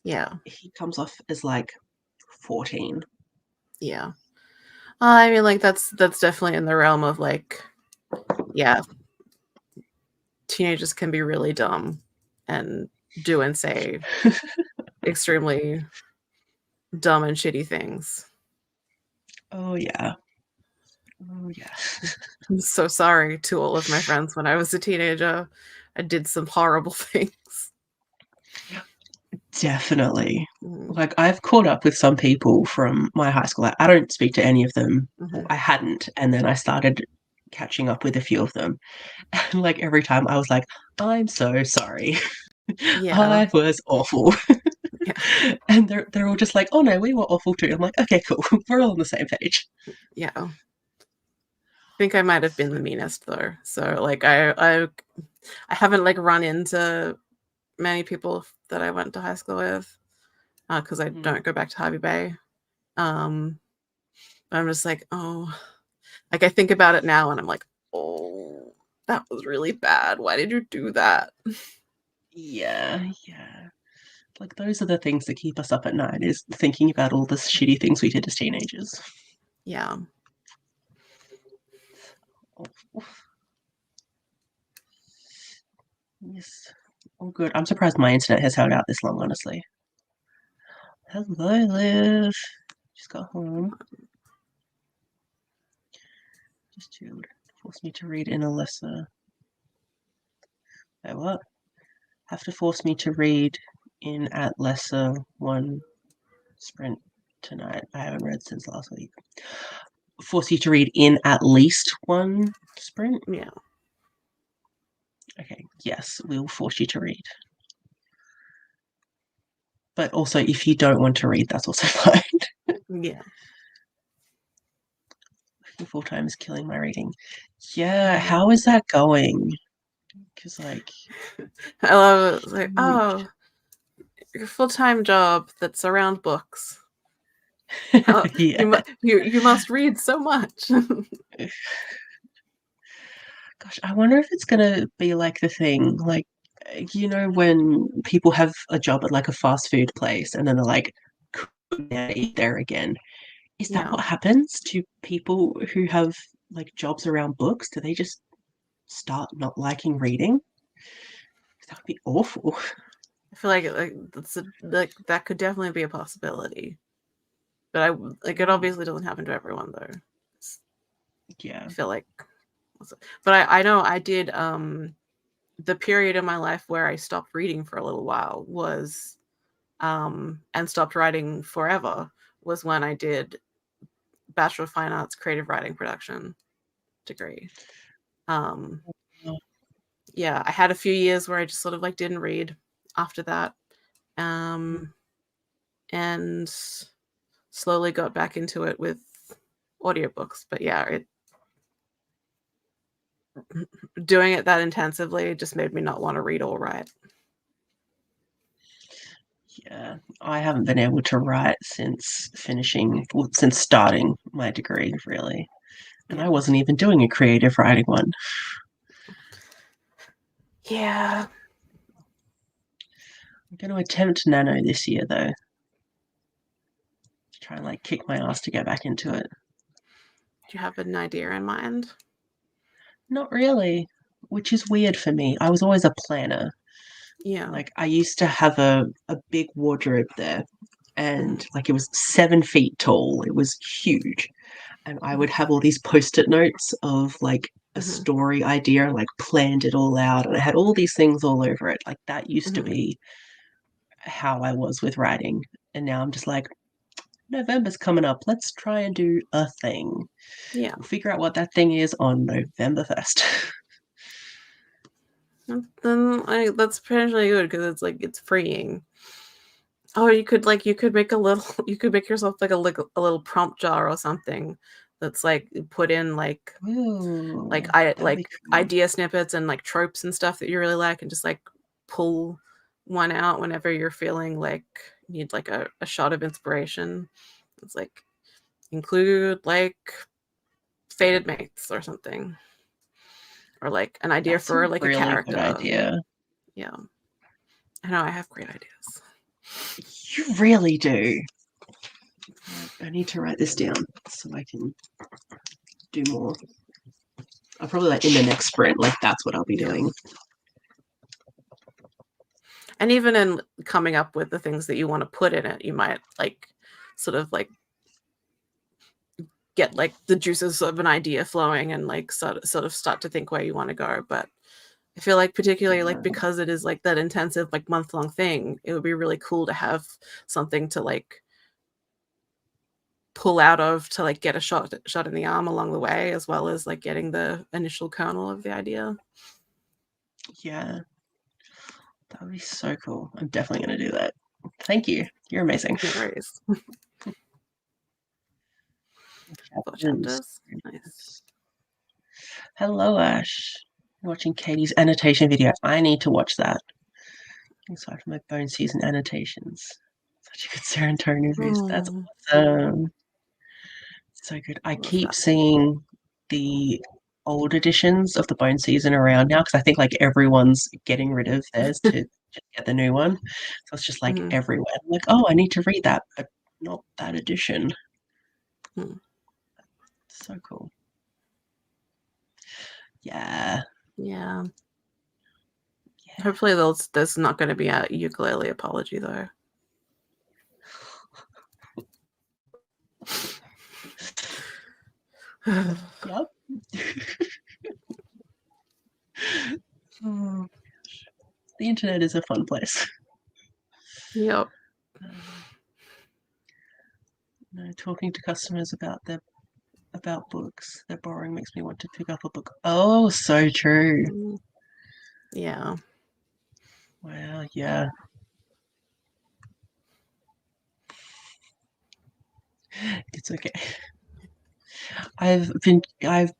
Yeah. He comes off as like 14. Yeah. I mean, like that's definitely in the realm of like, yeah, teenagers can be really dumb and do and say extremely dumb and shitty things. Oh yeah. Oh yeah. I'm so sorry to all of my friends when I was a teenager. I did some horrible things. Definitely. Mm. Like I've caught up with some people from my high school. I don't speak to any of them. Well, Mhm. I hadn't, and then I started catching up with a few of them. And like every time I was like, I'm so sorry. Yeah. I was awful. Yeah. And they're all just like, oh no, we were awful too. I'm like, okay, cool. We're all on the same page. Yeah. I think I might have been the meanest though. So like I haven't like run into many people that I went to high school with, because I Mm. don't go back to Harvey Bay. Um, I'm just like, oh, like I think about it now and I'm like, oh, that was really bad. Why did you do that? Yeah, yeah. Like those are the things that keep us up at night is thinking about all the shitty things we did as teenagers. Yeah. Oh, yes. All good. I'm surprised my internet has held out this long, honestly. Hello, Liv. Just got home. Just to force me to read in a lesser. Wait, what? Have to force me to read in at lesser one sprint tonight. I haven't read since last week. Force you to read in at least one sprint? Yeah. Okay, yes, we will force you to read. But also, if you don't want to read, that's also fine. Yeah. Full time is killing my reading. Yeah, how is that going? Because, like, I love it. It's like, oh, your full-time job that's around books. yeah. You must read so much. Gosh, I wonder if it's gonna be like the thing, like, when people have a job at like a fast food place and then they're like, couldn't eat there again. Is that Yeah. what happens to people who have like jobs around books? Do they just start not liking reading? That would be awful. I feel like like that could definitely be a possibility. But it obviously doesn't happen to everyone though. Yeah. I feel like, but I know I did the period in my life where I stopped reading for a little while was and stopped writing forever was when I did Bachelor of Fine Arts creative writing production degree. Um yeah, I had a few years where I just sort of like didn't read after that. And slowly got back into it with audiobooks. But yeah, doing it that intensively just made me not want to read or write. Yeah, I haven't been able to write since since starting my degree, really. And Yeah. I wasn't even doing a creative writing one. Yeah. I'm going to attempt Nano this year, though. Try and like kick my ass to get back into it. Do you have an idea in mind? Not really, which is weird for me. I was always a planner. Yeah. Like I used to have a big wardrobe there, and like it was 7 feet tall. It was huge. And I would have all these post-it notes of like a Mm-hmm. story idea and like planned it all out. And I had all these things all over it. Like that used to Mm-hmm. be how I was with writing. And now I'm just like, November's coming up. Let's try and do a thing. Yeah. We'll figure out what that thing is on November 1st. Then that's potentially good because it's like it's freeing. Oh, you could make a little you could make yourself like a little prompt jar or something that's like put in Ooh, that'd be like cool. idea snippets and like tropes and stuff that you really like and just like pull one out whenever you're feeling like you need like a shot of inspiration. It's like include like fated mates or something. Or like an idea That's a for like a really good character. idea. Yeah. I know I have great ideas. You really do. I need to write this down so I can do more. I'll probably like in the next sprint, like that's what I'll be Yeah. doing. And even in coming up with the things that you want to put in it, you might like sort of like get like the juices of an idea flowing and like sort of start to think where you want to go. But I feel like particularly like because it is like that intensive like month-long thing, it would be really cool to have something to like pull out of to like get a shot in the arm along the way, as well as like getting the initial kernel of the idea. Yeah, that would be so cool. I'm definitely going to do that. Thank you. You're amazing. No worries. 4 chapters. Nice. Hello, Ash. You're watching Katie's annotation video. I need to watch that. Aside from my bone season annotations. Such a good Sarah and Tony reviews. That's Oh, awesome. So good. I love keep that. seeing the old editions of the Bone season around now because I think like everyone's getting rid of theirs to just get the new one. So it's just like Mm-hmm. everywhere. I'm like, oh, I need to read that, but not that edition. Hmm. So cool. Yeah. Yeah. Hopefully there's not gonna be a ukulele apology, though. Yep. Oh, gosh. The internet is a fun place. Yep. No, talking to customers about books they're borrowing makes me want to pick up a book. Oh, so true. Yeah. Wow, yeah. It's okay. I've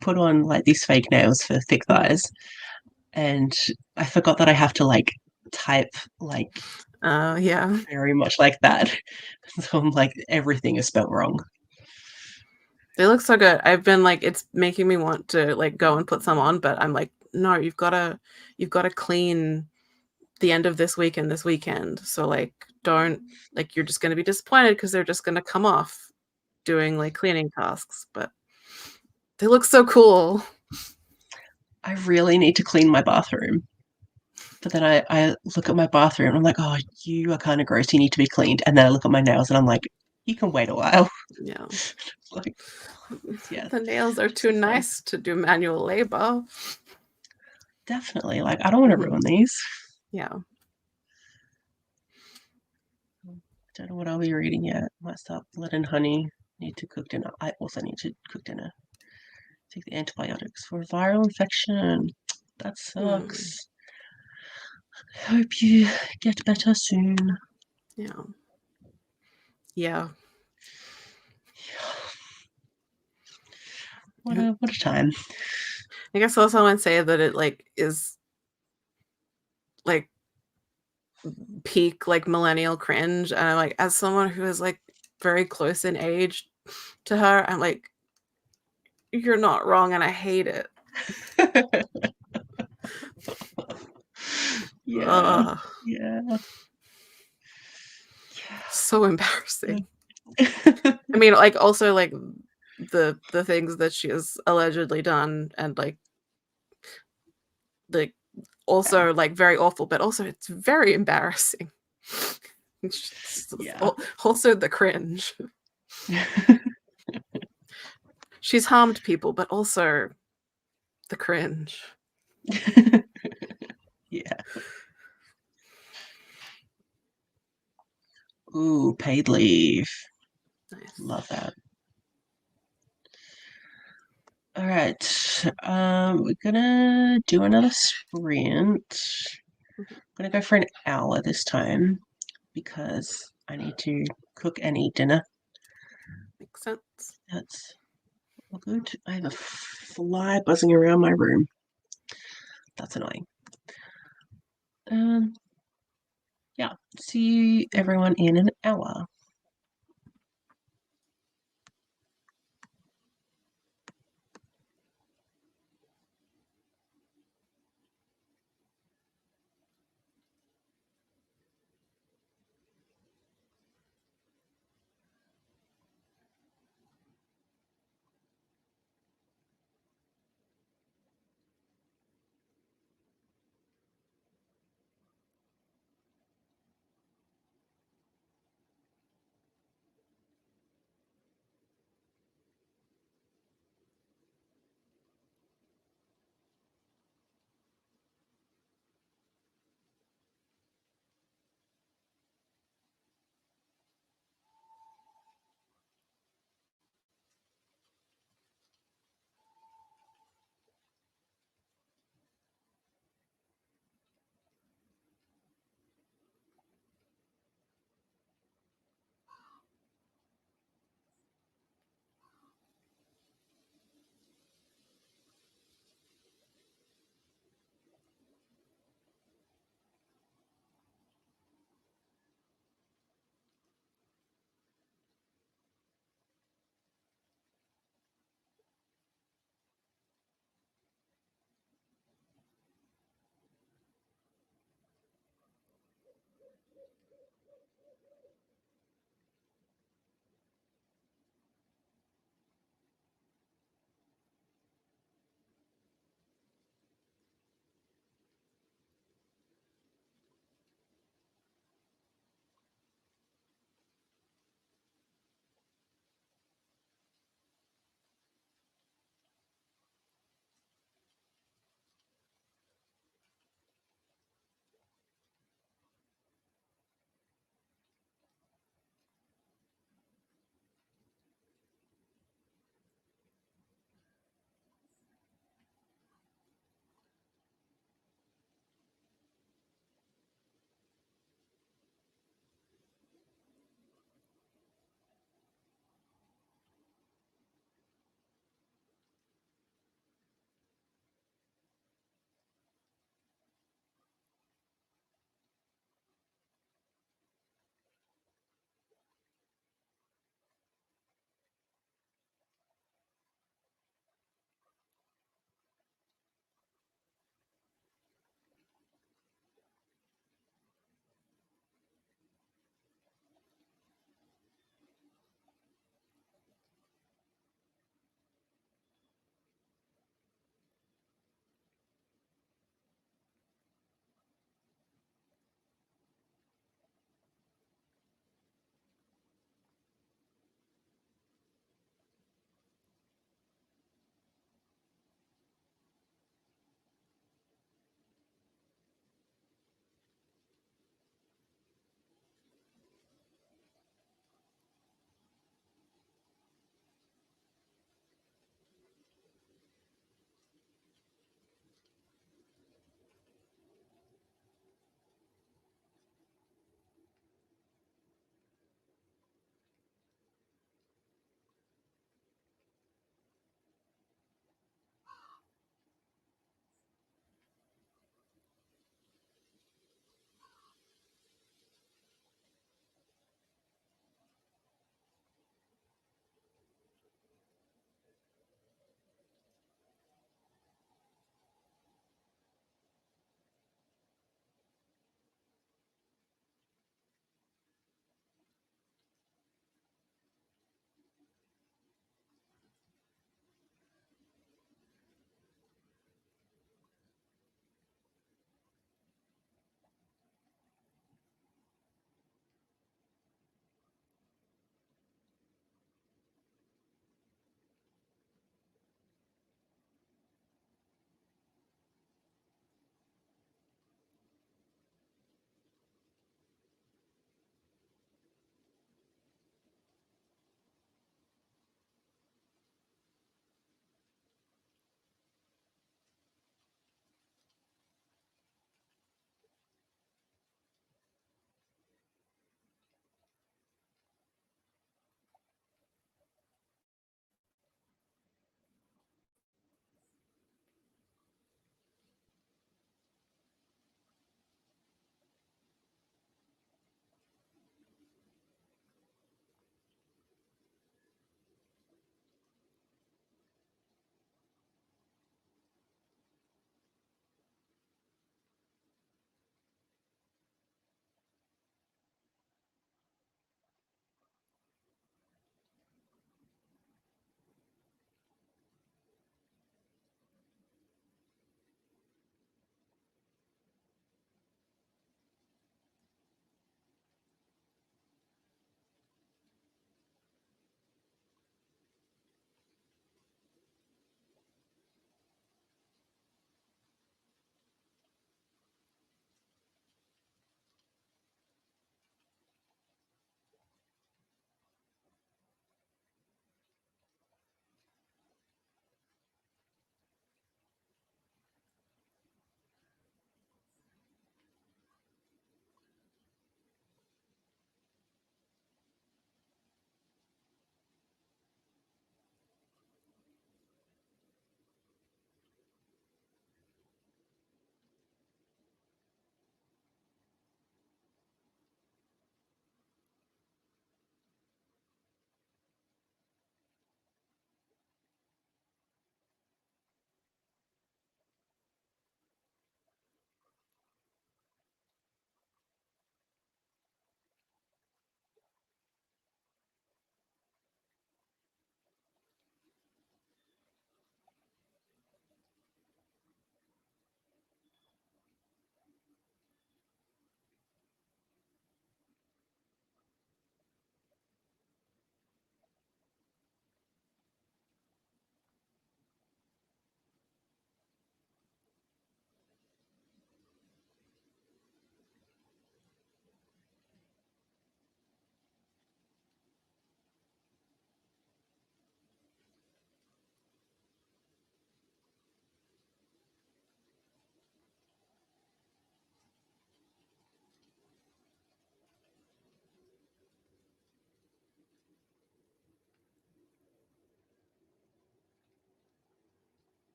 put on like these fake nails for thick thighs, and I forgot that I have to like type like Yeah. very much like that. So I'm like everything is spelled wrong. They look so good. I've been like, it's making me want to like go and put some on, but I'm like, no, you've gotta clean the end of this week and this weekend. So like, don't like, you're just gonna be disappointed because they're just gonna come off doing like cleaning tasks. But they look so cool. I really need to clean my bathroom. But then I look at my bathroom and I'm like, oh, you are kind of gross. You need to be cleaned. And then I look at my nails and I'm like, you can wait a while. Yeah. Like, yeah, The nails are just too a thing. nice to do manual labor. Definitely. Like, I don't want to ruin these. Yeah. Don't know what I'll be reading yet. Might start Blood and Honey. Need to cook dinner. I also need to cook dinner. Take the antibiotics for viral infection. That sucks. Hope you get better soon. Yeah. Yeah. What a time. I guess also I want to say that it like is like peak like millennial cringe, and I'm like, as someone who is like very close in age to her, I'm like, you're not wrong, and I hate it. Yeah. Ugh, Yeah. so embarrassing. Yeah. I mean, like also like the things that she has allegedly done, and like also like very awful, but also it's very embarrassing. It's just Yeah. also the cringe. She's harmed people, but also the cringe. Yeah. Ooh, paid leave. Nice. Love that. All right. We're gonna do another sprint. I'm gonna go for an hour this time because I need to cook and eat dinner. Makes sense. That's all good. I have a fly buzzing around my room. That's annoying. Um, yeah. See everyone in an hour.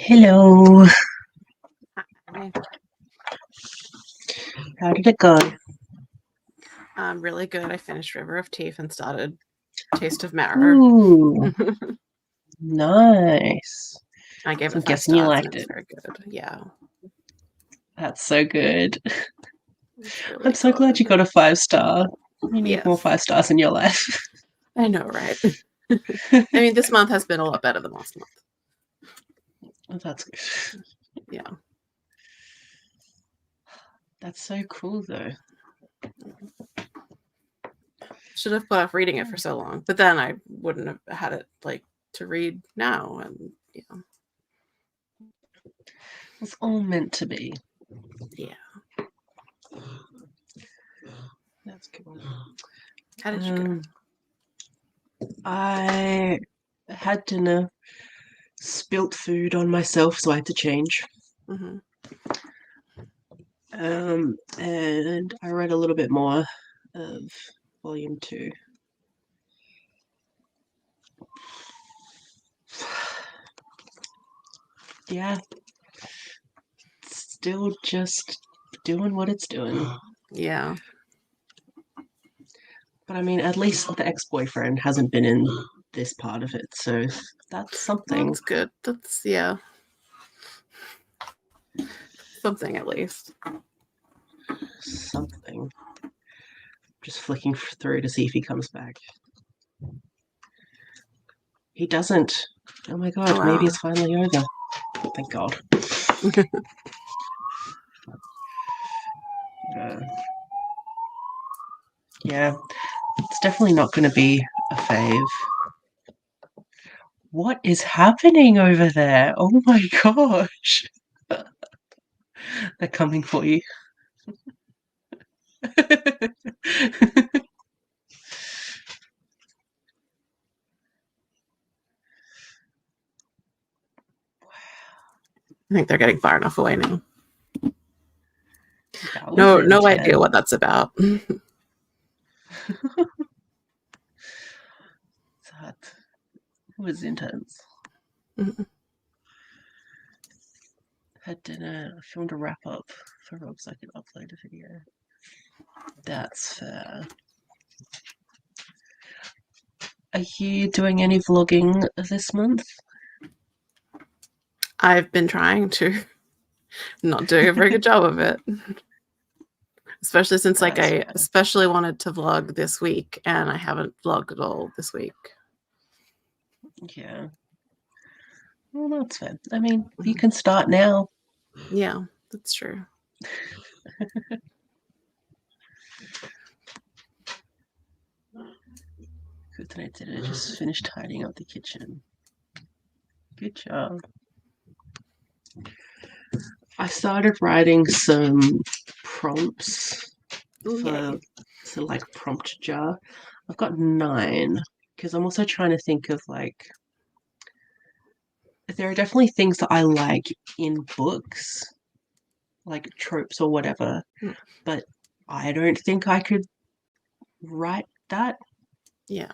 Hello. Hi. How did it go? Really good. I finished River of Teeth and started Taste of Marrow. Ooh, nice. I gave So it I'm five guessing you stars and it liked was it. very good. Yeah, That's so good. it's really I'm so glad you good. got a 5 star. You need more Yes, 5 stars in your life. I know, right? I mean, this month has been a lot better than last month. That's good. Yeah. That's so cool, though. Should have put off reading it for so long, but then I wouldn't have had it like to read now. And yeah, It's all meant to be. yeah. That's cool. How did you go? I had dinner, spilt food on myself, so I had to change. Mm-hmm. And I read a little bit more of volume 2. Yeah, still just doing what it's doing. Yeah, But I mean, at least the ex-boyfriend hasn't been in this part of it, so that's something. that's good. That's something at least. Something. Just flicking through to see if he comes back. He doesn't. Oh my god, Oh maybe wow. it's finally over. Thank god. Uh, yeah, it's definitely not going to be a fave. What is happening over there? Oh my gosh. They're coming for you. I think they're getting far enough away now. That was No idea intense. what that's about. That was intense. Mhm. Had dinner. I filmed a wrap up for Rob so I could upload a video. That's fair. Are you doing any vlogging this month? I've been trying to, not doing a very good job of it. Especially since like That's I fair. especially wanted to vlog this week and I haven't vlogged at all this week. Yeah. Well, that's fair. I mean, you can start now. Yeah, that's true. Good that I did it. I just finished tidying up the kitchen. Good job. I started writing some prompts Ooh, for yay. the like prompt jar. I've got 9 because I'm also trying to think of like there are definitely things that I like in books, like tropes or whatever, Mm. but I don't think I could write that. Yeah.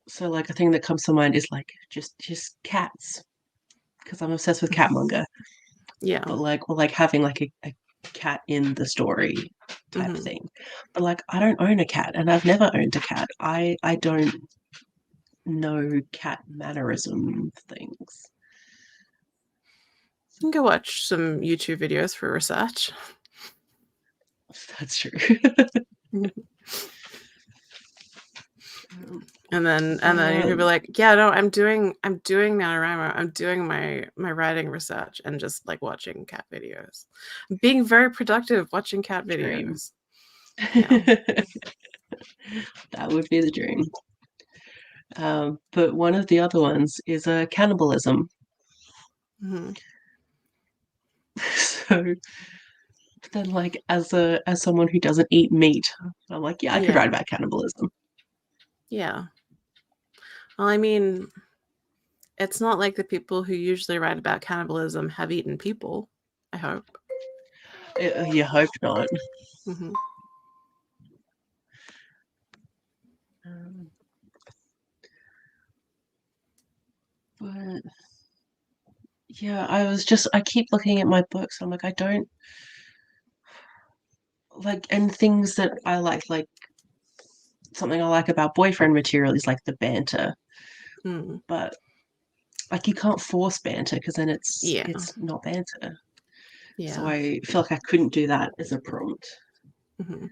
So like a thing that comes to mind is like just cats because I'm obsessed with cat manga. Yeah. But like or like having like a cat in the story type Mm-hmm. thing. But like I don't own a cat and I've never owned a cat. I don't know cat mannerism things. You can go watch some YouTube videos for research. That's true. And then you could be like, yeah, no, I'm doing NaNoWriMo. I'm doing my writing research and just like watching cat videos. I'm being very productive watching cat Dream. videos. Yeah. That would be the dream. But one of the other ones is cannibalism. Mm-hmm. So then, like, as someone who doesn't eat meat, I'm like, yeah, I could Yeah. write about cannibalism. Yeah. Well, I mean, it's not like the people who usually write about cannibalism have eaten people, I hope. You hope not. Mm-hmm. Um, but Yeah, I keep looking at my books. I'm like, I don't like, and things that I like something I like about boyfriend material is like the banter, Mm. but like you can't force banter because then Yeah. it's not banter. So Yeah. I feel like I couldn't do that as a prompt. Hmm.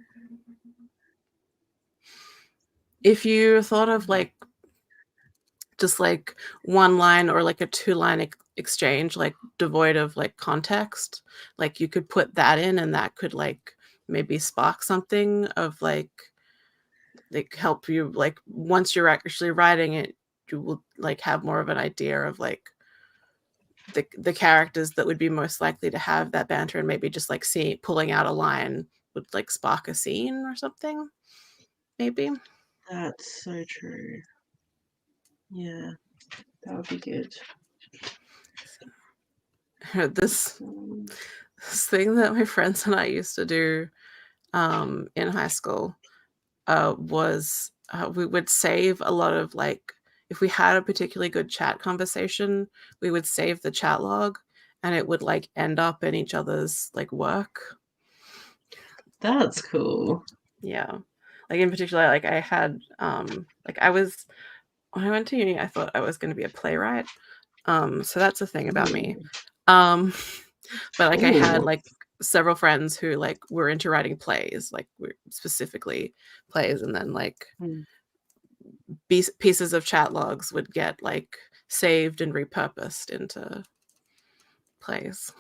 If you thought of like just like one line or like a two-line exchange, like devoid of like context, like you could put that in and that could like maybe spark something of like help you like once you're actually writing it, you will like have more of an idea of like the characters that would be most likely to have that banter, and maybe just like pulling out a line would like spark a scene or something, maybe. That's so true. Yeah, that would be good. this Um, this thing that my friends and I used to do in high school was we would save a lot of like if we had a particularly good chat conversation, we would save the chat log, and it would like end up in each other's like work. that's cool. Yeah, like in particular, like I had like I was when I went to uni, I thought I was going to be a playwright. So that's a thing about me. Ooh. Um, but like I had Ooh. like several friends who like were into writing plays, like were specifically plays, and then like Mm. pieces of chat logs would get like saved and repurposed into plays.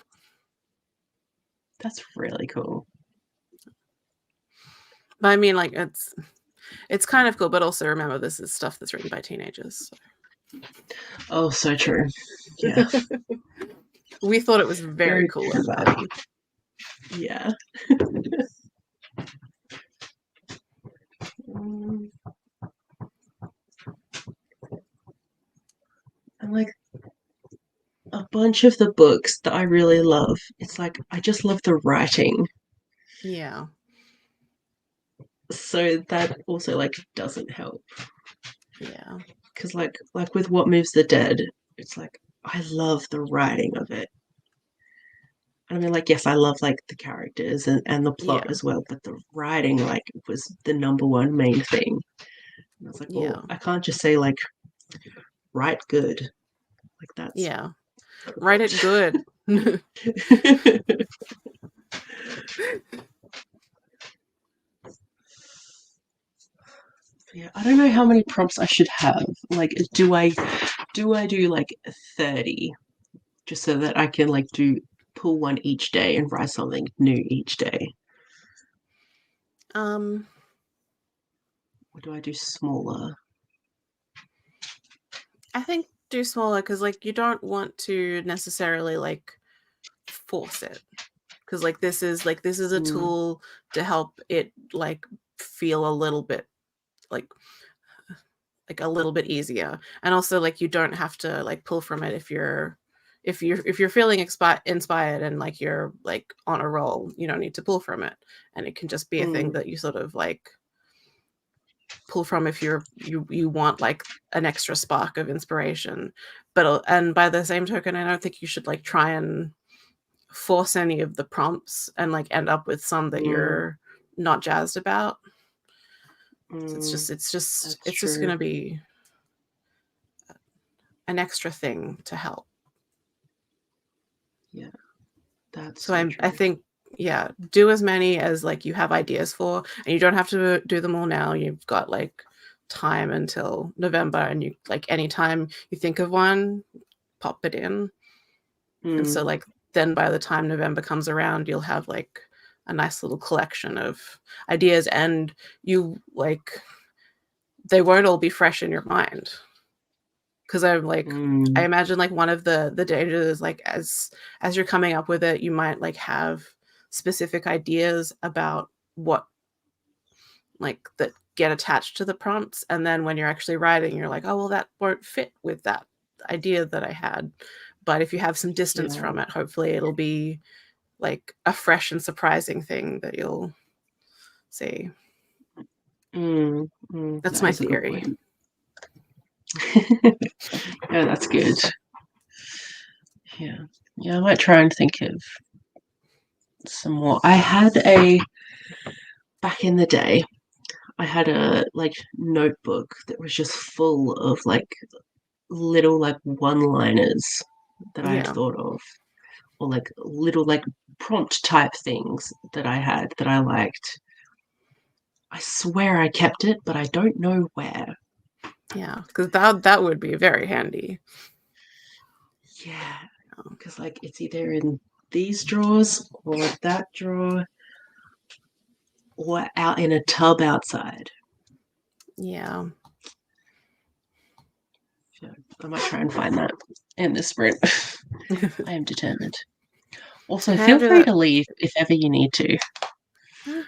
That's really cool. But I mean, like it's kind of cool, but also remember this is stuff that's written by teenagers. Oh, so true. Yeah, We thought it was very very cool at true the that. time. Yeah. Um, and like a bunch of the books that I really love, it's like I just love the writing. Yeah, So that also like doesn't help. yeah, Because like with What Moves the Dead, it's like I love the writing of it. I mean, like, yes, I love like the characters and the plot yeah, as well, but the writing like was the number one main thing. And I was like, well, yeah, I can't just say like write good. Like that's yeah. not a Write it prompt. good. Yeah, I don't know how many prompts I should have. Like, do I do like 30 just so that I can like do pull one each day and write something new each day? um, Or do I do smaller? I think do smaller because like you don't want to necessarily like force it, because like this is a Mm, tool to help it like feel a little bit like a little bit easier, and also like you don't have to like pull from it if you're feeling inspired and like you're like on a roll. You don't need to pull from it, and it can just be a thing mm, that you sort of like pull from if you want like an extra spark of inspiration. But and by the same token, I don't think you should like try and force any of the prompts and like end up with some that mm, you're not jazzed about. It's mm. just it's just That's it's just true. going to be an extra thing to help. Yeah, that's So so I true. think, yeah, do as many as like you have ideas for, and you don't have to do them all now. You've got like time until November, and you like anytime you think of one, pop it in. And so Mm, like then by the time November comes around, you'll have like a nice little collection of ideas, and you like they won't all be fresh in your mind. Because I'm like I mm, imagine like one of the dangers is like as you're coming up with it, you might like have specific ideas about what like that get attached to the prompts, and then when you're actually writing, you're like, oh well, that won't fit with that idea that I had. But if you have some distance yeah. from it, hopefully it'll be like a fresh and surprising thing that you'll see. That's That my is a good theory. point. Yeah, that's good. Yeah. Yeah, I might try and think of some more. Back in the day, I had a like notebook that was just full of like little like one-liners that I had Yeah. thought of, or like little like prompt type things that I had that I liked. I swear I kept it, but I don't know where. Yeah, because that would be very handy. Yeah, because like it's either in these drawers or that drawer or out in a tub outside. Yeah. So I might try and find that in this sprint. I am determined. Also, Can I feel do free that? to leave if ever you need to.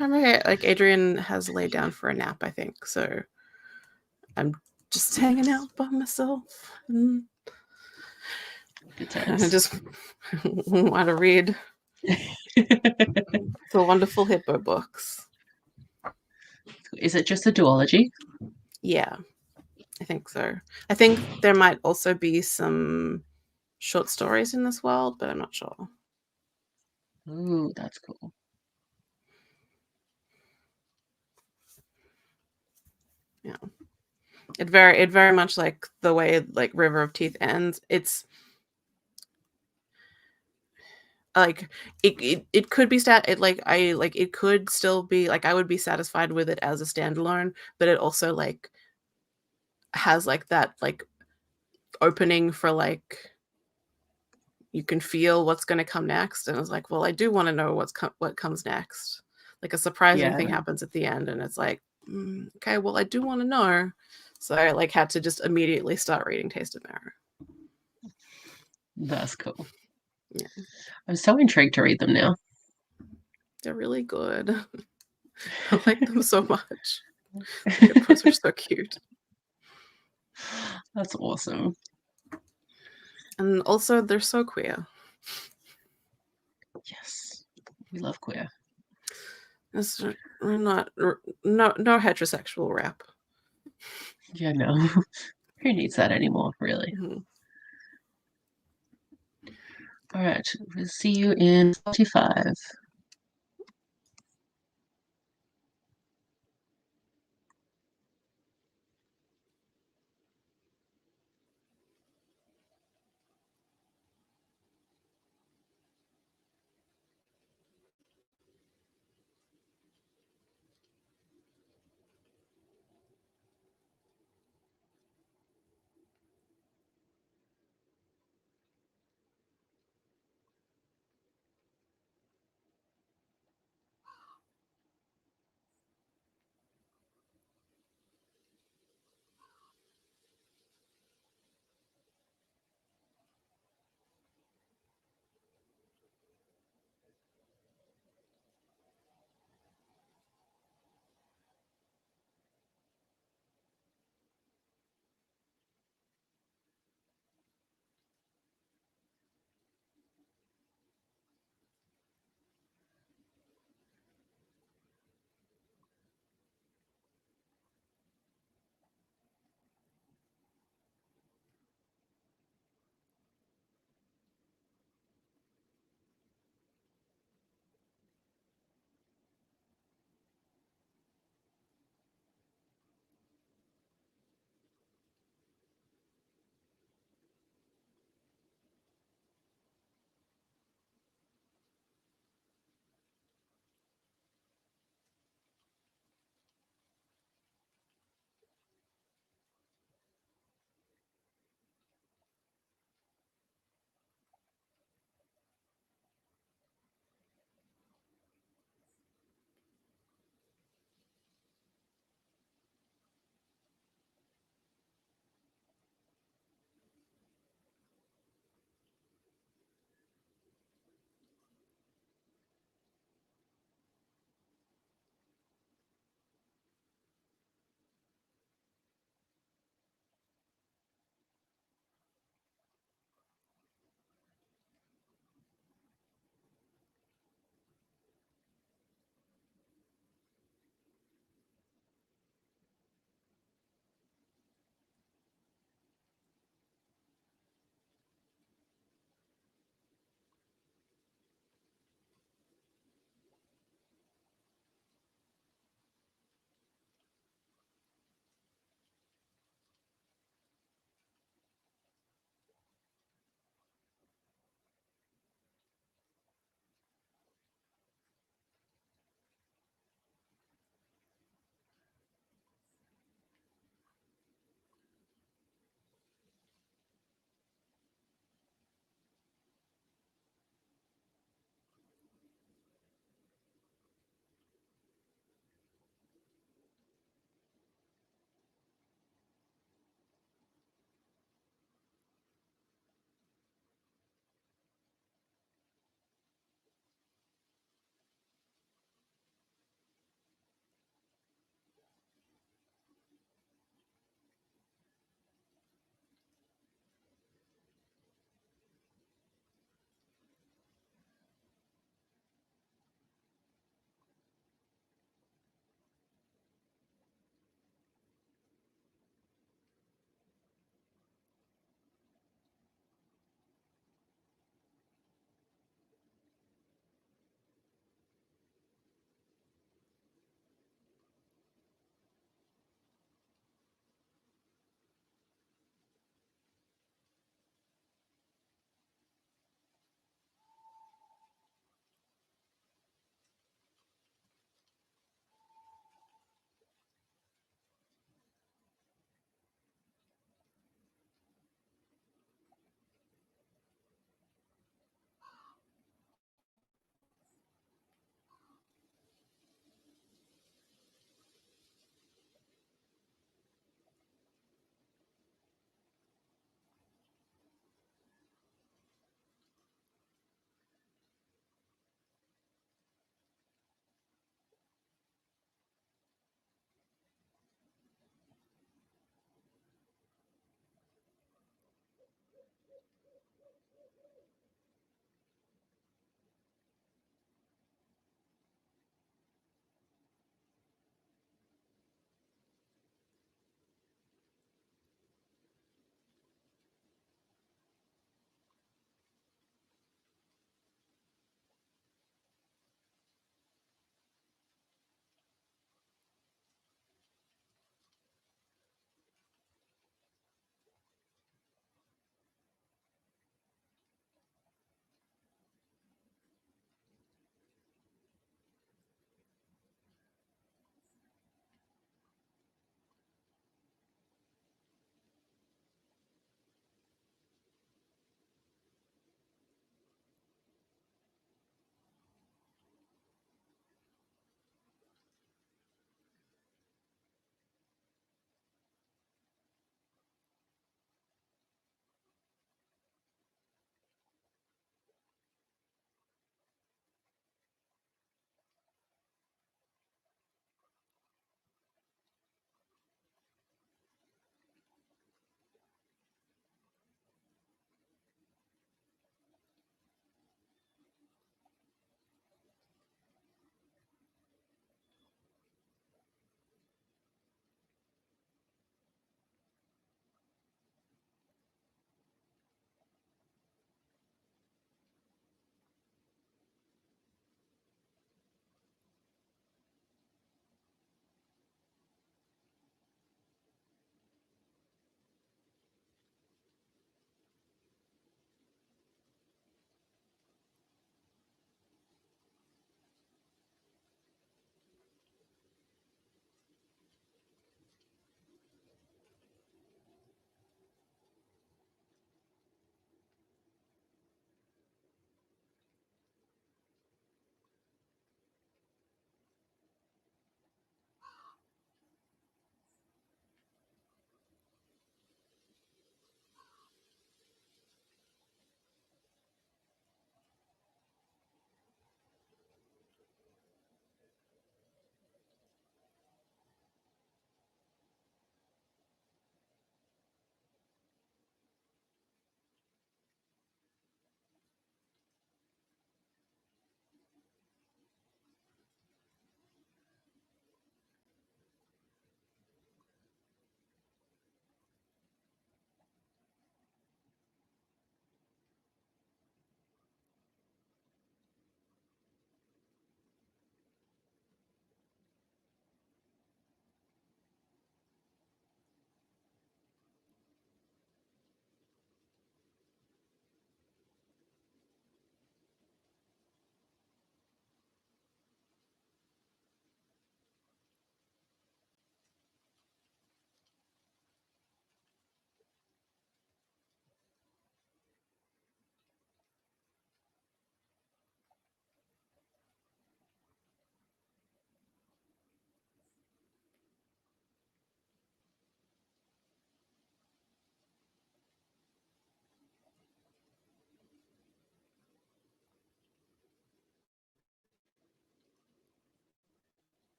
I'm okay. Like Adrian has laid down for a nap, I think. So I'm just hanging out by myself. And Good I times. just want to read the wonderful hippo books. Is it just a duology? Yeah, I think so. I think there might also be some short stories in this world, but I'm not sure. Ooh, that's cool. Yeah. It very much like the way like River of Teeth ends. It's like it could be it could still be like I would be satisfied with it as a standalone, but it also like has like that like opening for like you can feel what's going to come next, and it's like, well, I do want to know what comes next. Like a surprising Yeah, thing happens at the end, and it's like, okay, well, I do want to know. So I like had to just immediately start reading Taste of Marrow. that's cool. Yeah, I'm so intrigued to read them now. they're really good. I like them so much. The hippos are so cute. That's awesome. And also, they're so queer. Yes, we love queer. It's we're not no heterosexual rap. Yeah, no. Who needs that anymore, really? Mhm. All right, we'll see you in 45.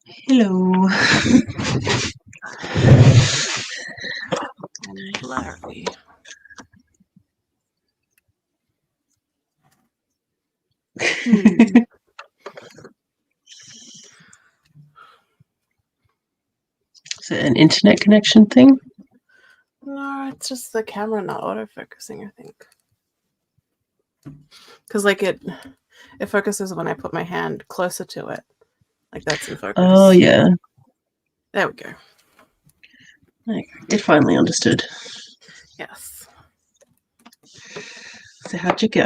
Hello. And blurry. Hmm. Is it an internet connection thing? No, it's just the camera not autofocusing, I think. Because like it focuses when I put my hand closer to it. Like that's in focus. Oh, yeah. There we go. It finally understood. Yes. So how'd you go?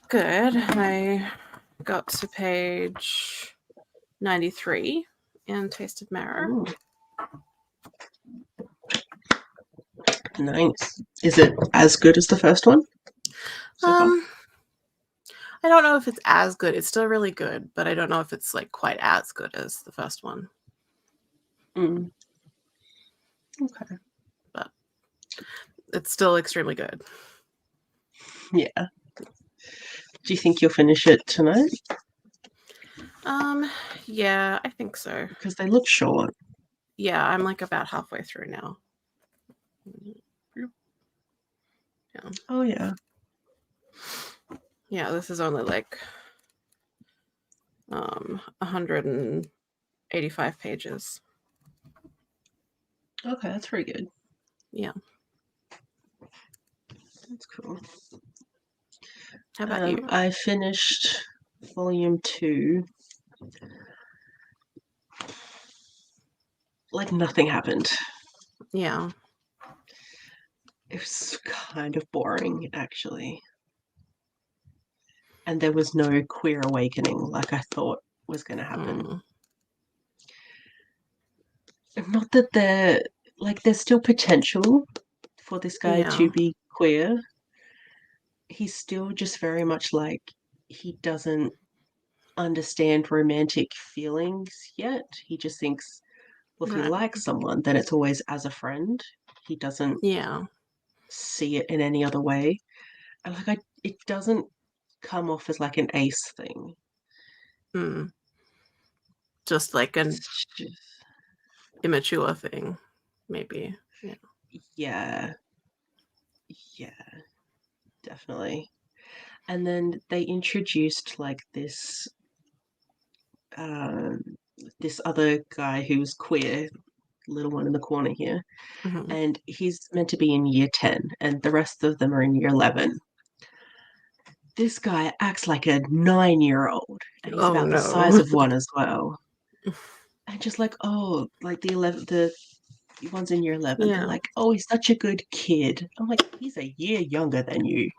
Good. I got to page 93 in Taste of Marrow. Ooh. Nice. Is it as good as the first one? So far? I don't know if it's as good. It's still really good, but I don't know if it's like quite as good as the first one. Mm. Okay. But it's still extremely good. Yeah. Do you think you'll finish it tonight? Yeah, I think so. Because they look short. Yeah, I'm like about halfway through now. Yeah. Oh, yeah. Yeah, this is only like 185 pages. Okay, that's pretty good. Yeah. That's cool. How about you? I finished volume 2. Like nothing happened. Yeah. It was kind of boring, actually. And there was no queer awakening like I thought was going to happen. Not that there's still potential for this guy Yeah. to be queer. He's still just very much like he doesn't understand romantic feelings yet. He just thinks, well, if he Right. likes someone, then it's always as a friend. He doesn't Yeah. see it in any other way. And it doesn't come off as like an ace thing. Mm. Just like an It's just, immature thing, maybe. Yeah. yeah, yeah, definitely. And then they introduced like um, this other guy who's queer, little one in the corner here, Mm-hmm. and he's meant to be in year 10, and the rest of them are in year 11. This guy acts like a 9-year-old, and he's Oh about the size no. of one as well. And just like, oh, like the ones in year 11, they're Yeah. like, oh, he's such a good kid. I'm like, he's a year younger than you.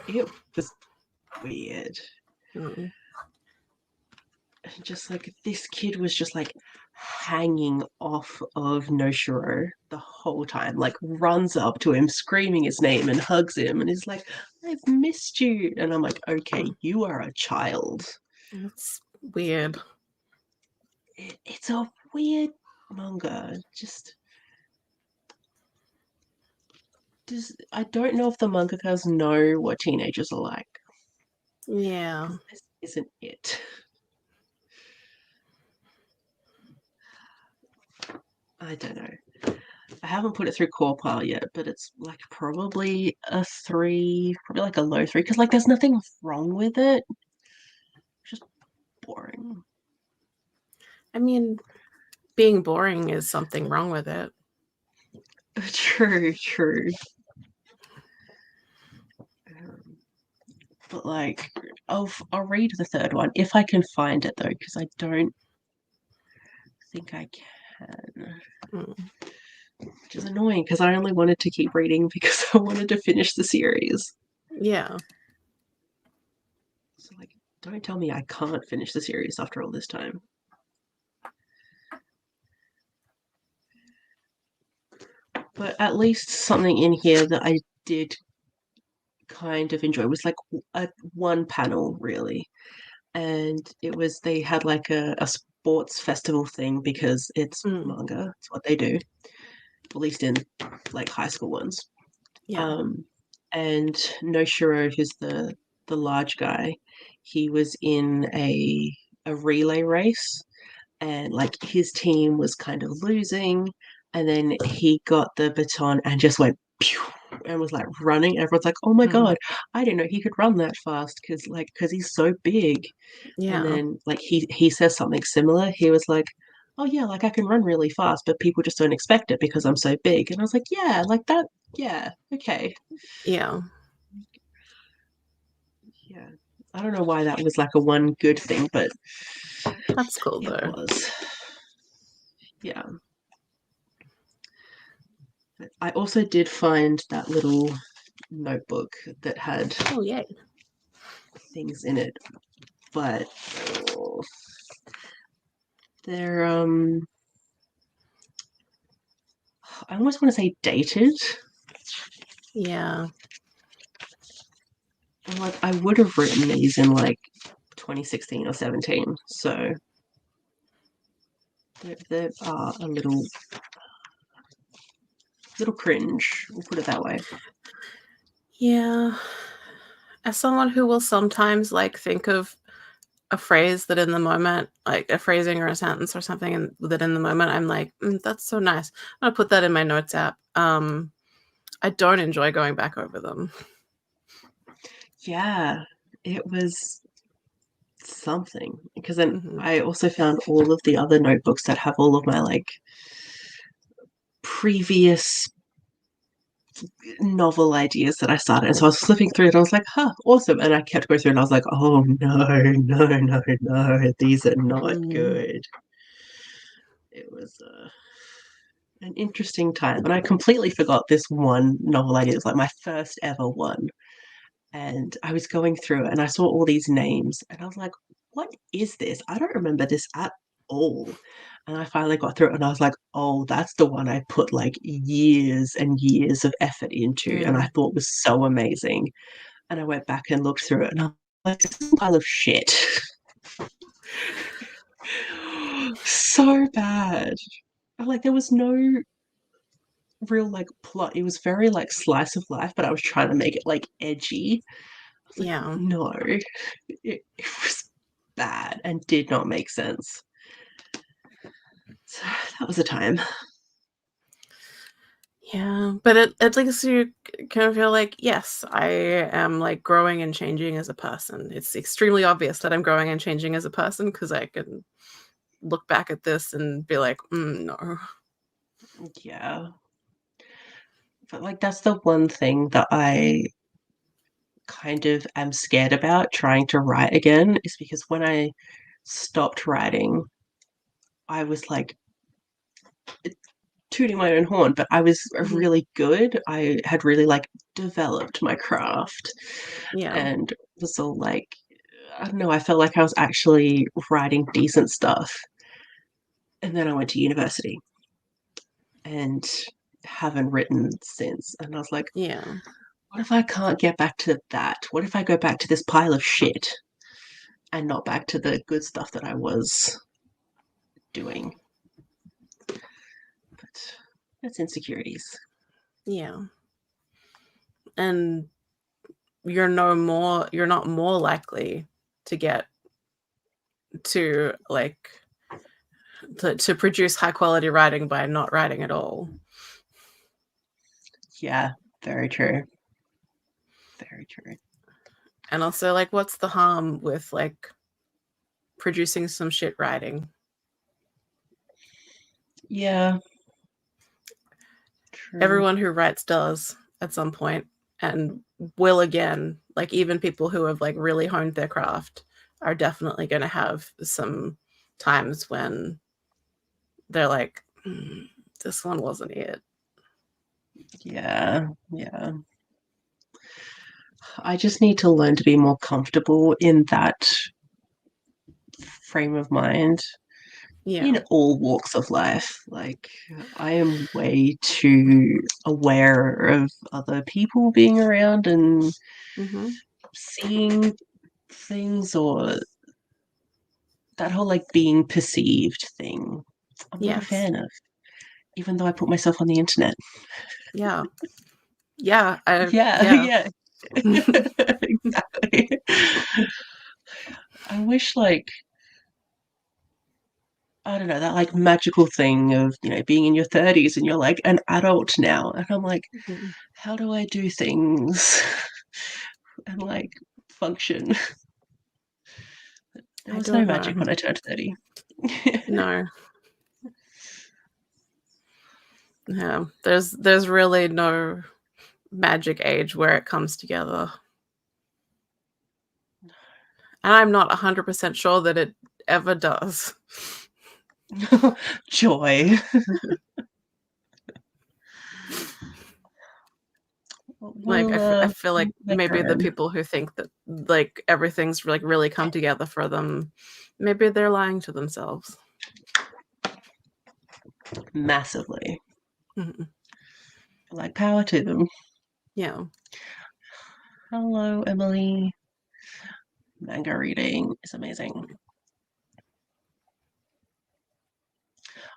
It was weird. Mm. Just like this kid was just like hanging off of Noshiro the whole time, like runs up to him screaming his name and hugs him and is like, I've missed you. And I'm like, okay, you are a child. That's weird. It's a weird manga. I don't know if the mangakas know what teenagers are like. Yeah. This isn't it. I don't know. I haven't put it through core pile yet, but it's like probably a 3, probably like a low 3, because like there's nothing wrong with it. It's just boring. I mean, being boring is something wrong with it. True, true. But like, I'll read the third one if I can find it though, because I don't think I can. Mm. Which is annoying because I only wanted to keep reading because I wanted to finish the series. Yeah. So like, don't tell me I can't finish the series after all this time. But at least something in here that I did kind of enjoy was like one panel really, and it was they had like a sports festival thing because it's Mm. manga. It's what they do, at least in like high school ones. Yeah. Um, and Noshiro, who's the the large guy, he was in a relay race, and like his team was kind of losing, and then he got the baton and just went pew, and was like running. Everyone's like, "Oh my Mm. god, I didn't know he could run that fast because he's so big." And Yeah. then like he says something similar. He was like, "Oh yeah, like I can run really fast, but people just don't expect it because I'm so big." And I was like, "Yeah, like that. Yeah, okay, Yeah. yeah." I don't know why that was like a one good thing, but That's cool it though. was. Yeah. I also did find that little notebook that had Oh yay. things in it, but oh, they're I almost want to say dated. Yeah. Like I would have written these in like 2016 or 17, so they are a little cringe. We'll put it that way. Yeah. As someone who will sometimes like think of a phrase that in the moment, like a phrasing or a sentence or something, and that in the moment I'm like, that's so nice. I'm gonna put that in my notes app. I don't enjoy going back over them. Yeah, it was something because then Hmm. I also found all of the other notebooks that have all of my like previous novel ideas that I started. And so I was flipping through it and I was like, huh, awesome. And I kept going through and I was like, oh no, no, no, no, these are not Mm. good. It was an interesting time. And I completely forgot this one novel idea. It was like my first ever one. And I was going through it and I saw all these names and I was like, what is this? I don't remember this at all. And I finally got through it and I was like, oh, that's the one I put like years and years of effort into and I Mm. thought was so amazing. And I went back and looked through it and I'm like, this is a pile of shit. So bad. Like there was no real like plot. It was very like slice of life, but I was trying to make it like edgy. I was like, Yeah. no, it was bad and did not make sense. So that was a time. Yeah. But at least you kind of feel like, yes, I am like growing and changing as a person. It's extremely obvious that I'm growing and changing as a person because I can look back at this and be like, no. Yeah. But like that's the one thing that I kind of am scared about trying to write again is because when I stopped writing, I was like tooting my own horn, but I was Hmm. really good. I had really like developed my craft Yeah. and was all like, I don't know, I felt like I was actually writing decent stuff. And then I went to university and haven't written since. And I was like, Yeah. what if I can't get back to that? What if I go back to this pile of shit and not back to the good stuff that I was doing? But that's insecurities. Yeah. And you're not more likely to get to like to produce high quality writing by not writing at all. Yeah, very true. Very true. And also like what's the harm with like producing some shit writing? Yeah, true. Everyone who writes does at some point and will again. Like even people who have like really honed their craft are definitely going to have some times when they're like, this one wasn't it. Yeah, yeah. I just need to learn to be more comfortable in that frame of mind Yeah. in all walks of life. Like, I am way too aware of other people being around and Hmm. seeing things or that whole like being perceived thing. I'm not a Yes. fan of, even though I put myself on the internet. Yeah. Yeah. Yeah, Yeah. yeah. Exactly. I wish, like, I don't know, that like magical thing of, being in your 30s and you're like an adult now. And I'm like, Mhm. how do I do things and like function? There I was no don't magic know. when I turned 30. No. Yeah. There's really no magic age where it comes together. And I'm not 100% sure that it ever does. Joy. Like, I feel like Make maybe our the own. people who think that, like, everything's, like, really come together for them, maybe they're lying to themselves. Massively. Mhm. Like, power to them. Yeah. Hello, Emily. Manga reading is amazing.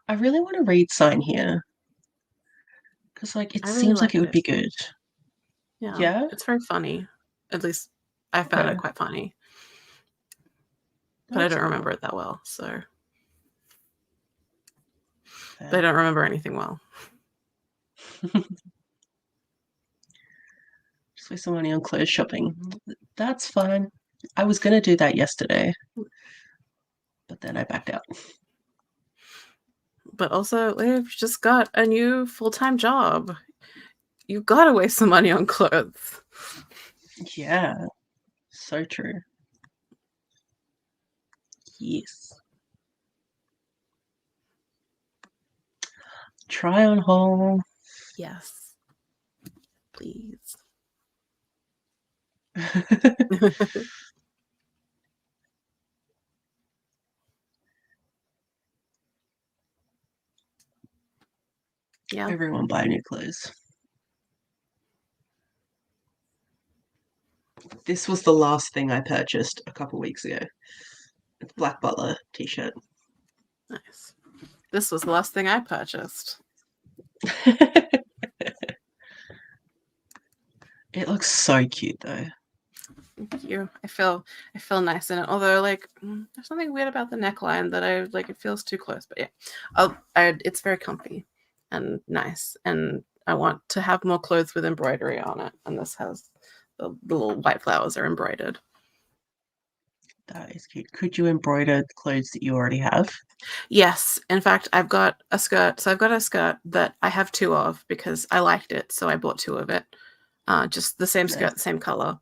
I really want to read Sign Here because, like, it I really seems like it liked would it. be good. Yeah. Yeah? It's very funny. At least I found Okay. it quite funny, but I That's don't remember cool. it that well, so but I Fair. don't remember anything well. Just waste some money on clothes shopping. That's fine. I was going to do that yesterday, but then I backed out. But also, we've just got a new full-time job. You've got to waste some money on clothes. Yeah, so true. Yes. Try on haul. Yes. Please. Yeah. Everyone buy new clothes. This was the last thing I purchased a couple weeks ago. It's Black Butler t-shirt. Nice. This was the last thing I purchased. It looks so cute though. Thank you. I feel nice in it. Although, like, there's something weird about the neckline that I like. It feels too close. But yeah, it's very comfy and nice. And I want to have more clothes with embroidery on it. And this has the little white flowers are embroidered. That is cute. Could you embroider clothes that you already have? Yes. In fact, I've got a skirt. So I've got a skirt that I have two of because I liked it. So I bought two of it. Just the same skirt, Nice. the same color.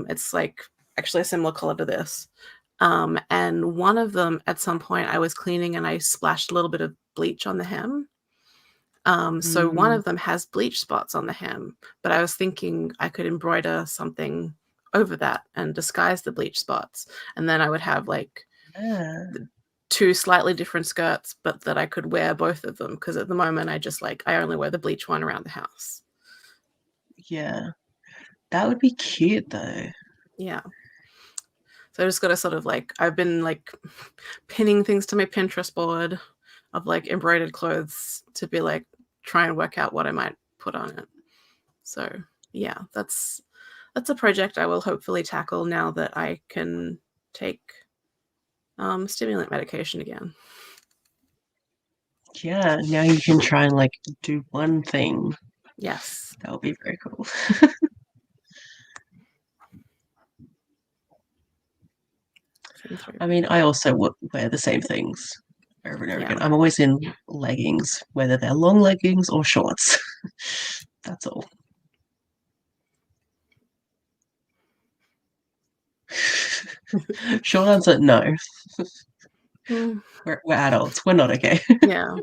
It's like actually a similar color to this. And one of them, at some point, I was cleaning and I splashed a little bit of bleach on the hem. So one Mm, of them has bleach spots on the hem, but I was thinking I could embroider something over that and disguise the bleach spots. And then I would have like yeah. two slightly different skirts, but that I could wear both of them. Because at the moment, I only wear the bleach one around the house. Yeah. That would be cute though. Yeah. So I just got to sort of like, I've been like pinning things to my Pinterest board of like embroidered clothes to be like, try and work out what I might put on it. So yeah, that's a project I will hopefully tackle now that I can take stimulant medication again. Yeah, now you can try and like do one thing. Yes. That would be very cool. I mean, I also wear the same things over and over Yeah. again. I'm always in leggings, whether they're long leggings or shorts. That's all. Short answer, no. Mm, We're adults. We're not okay. yeah.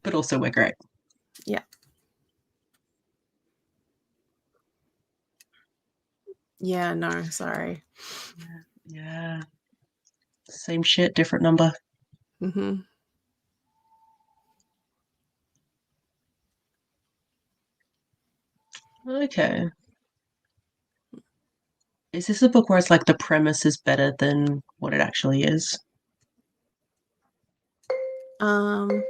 But also we're great. Yeah. Yeah. No, sorry. Yeah. Same shit, different number. Mm-hmm. Okay. Is this a book where it's like the premise is better than what it actually is? Um.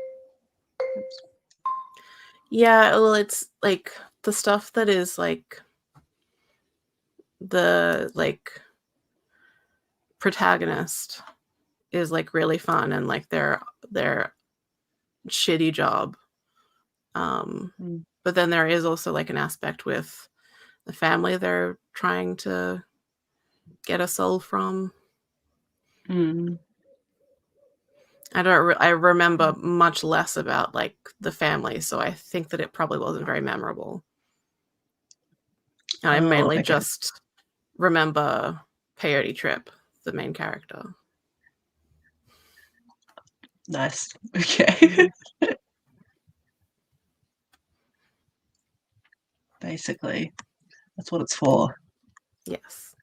Yeah. Well, it's like the stuff that is like the like protagonist is like really fun and like their shitty job. But then there is also like an aspect with the family they're trying to get a soul from. I remember much less about like the family, so I think that it probably wasn't very memorable. And I mainly just remember Peyote Trip, the main character. Nice. Okay. Basically, that's what it's for. Yes.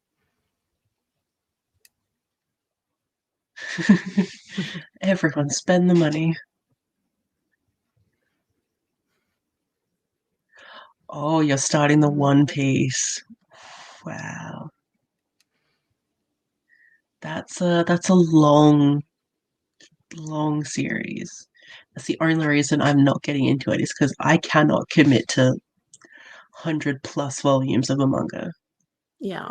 Everyone spend the money. Oh, you're starting the One Piece. Wow. That's a long series. That's the only reason I'm not getting into it is because I cannot commit to 100+ volumes of a manga. Yeah.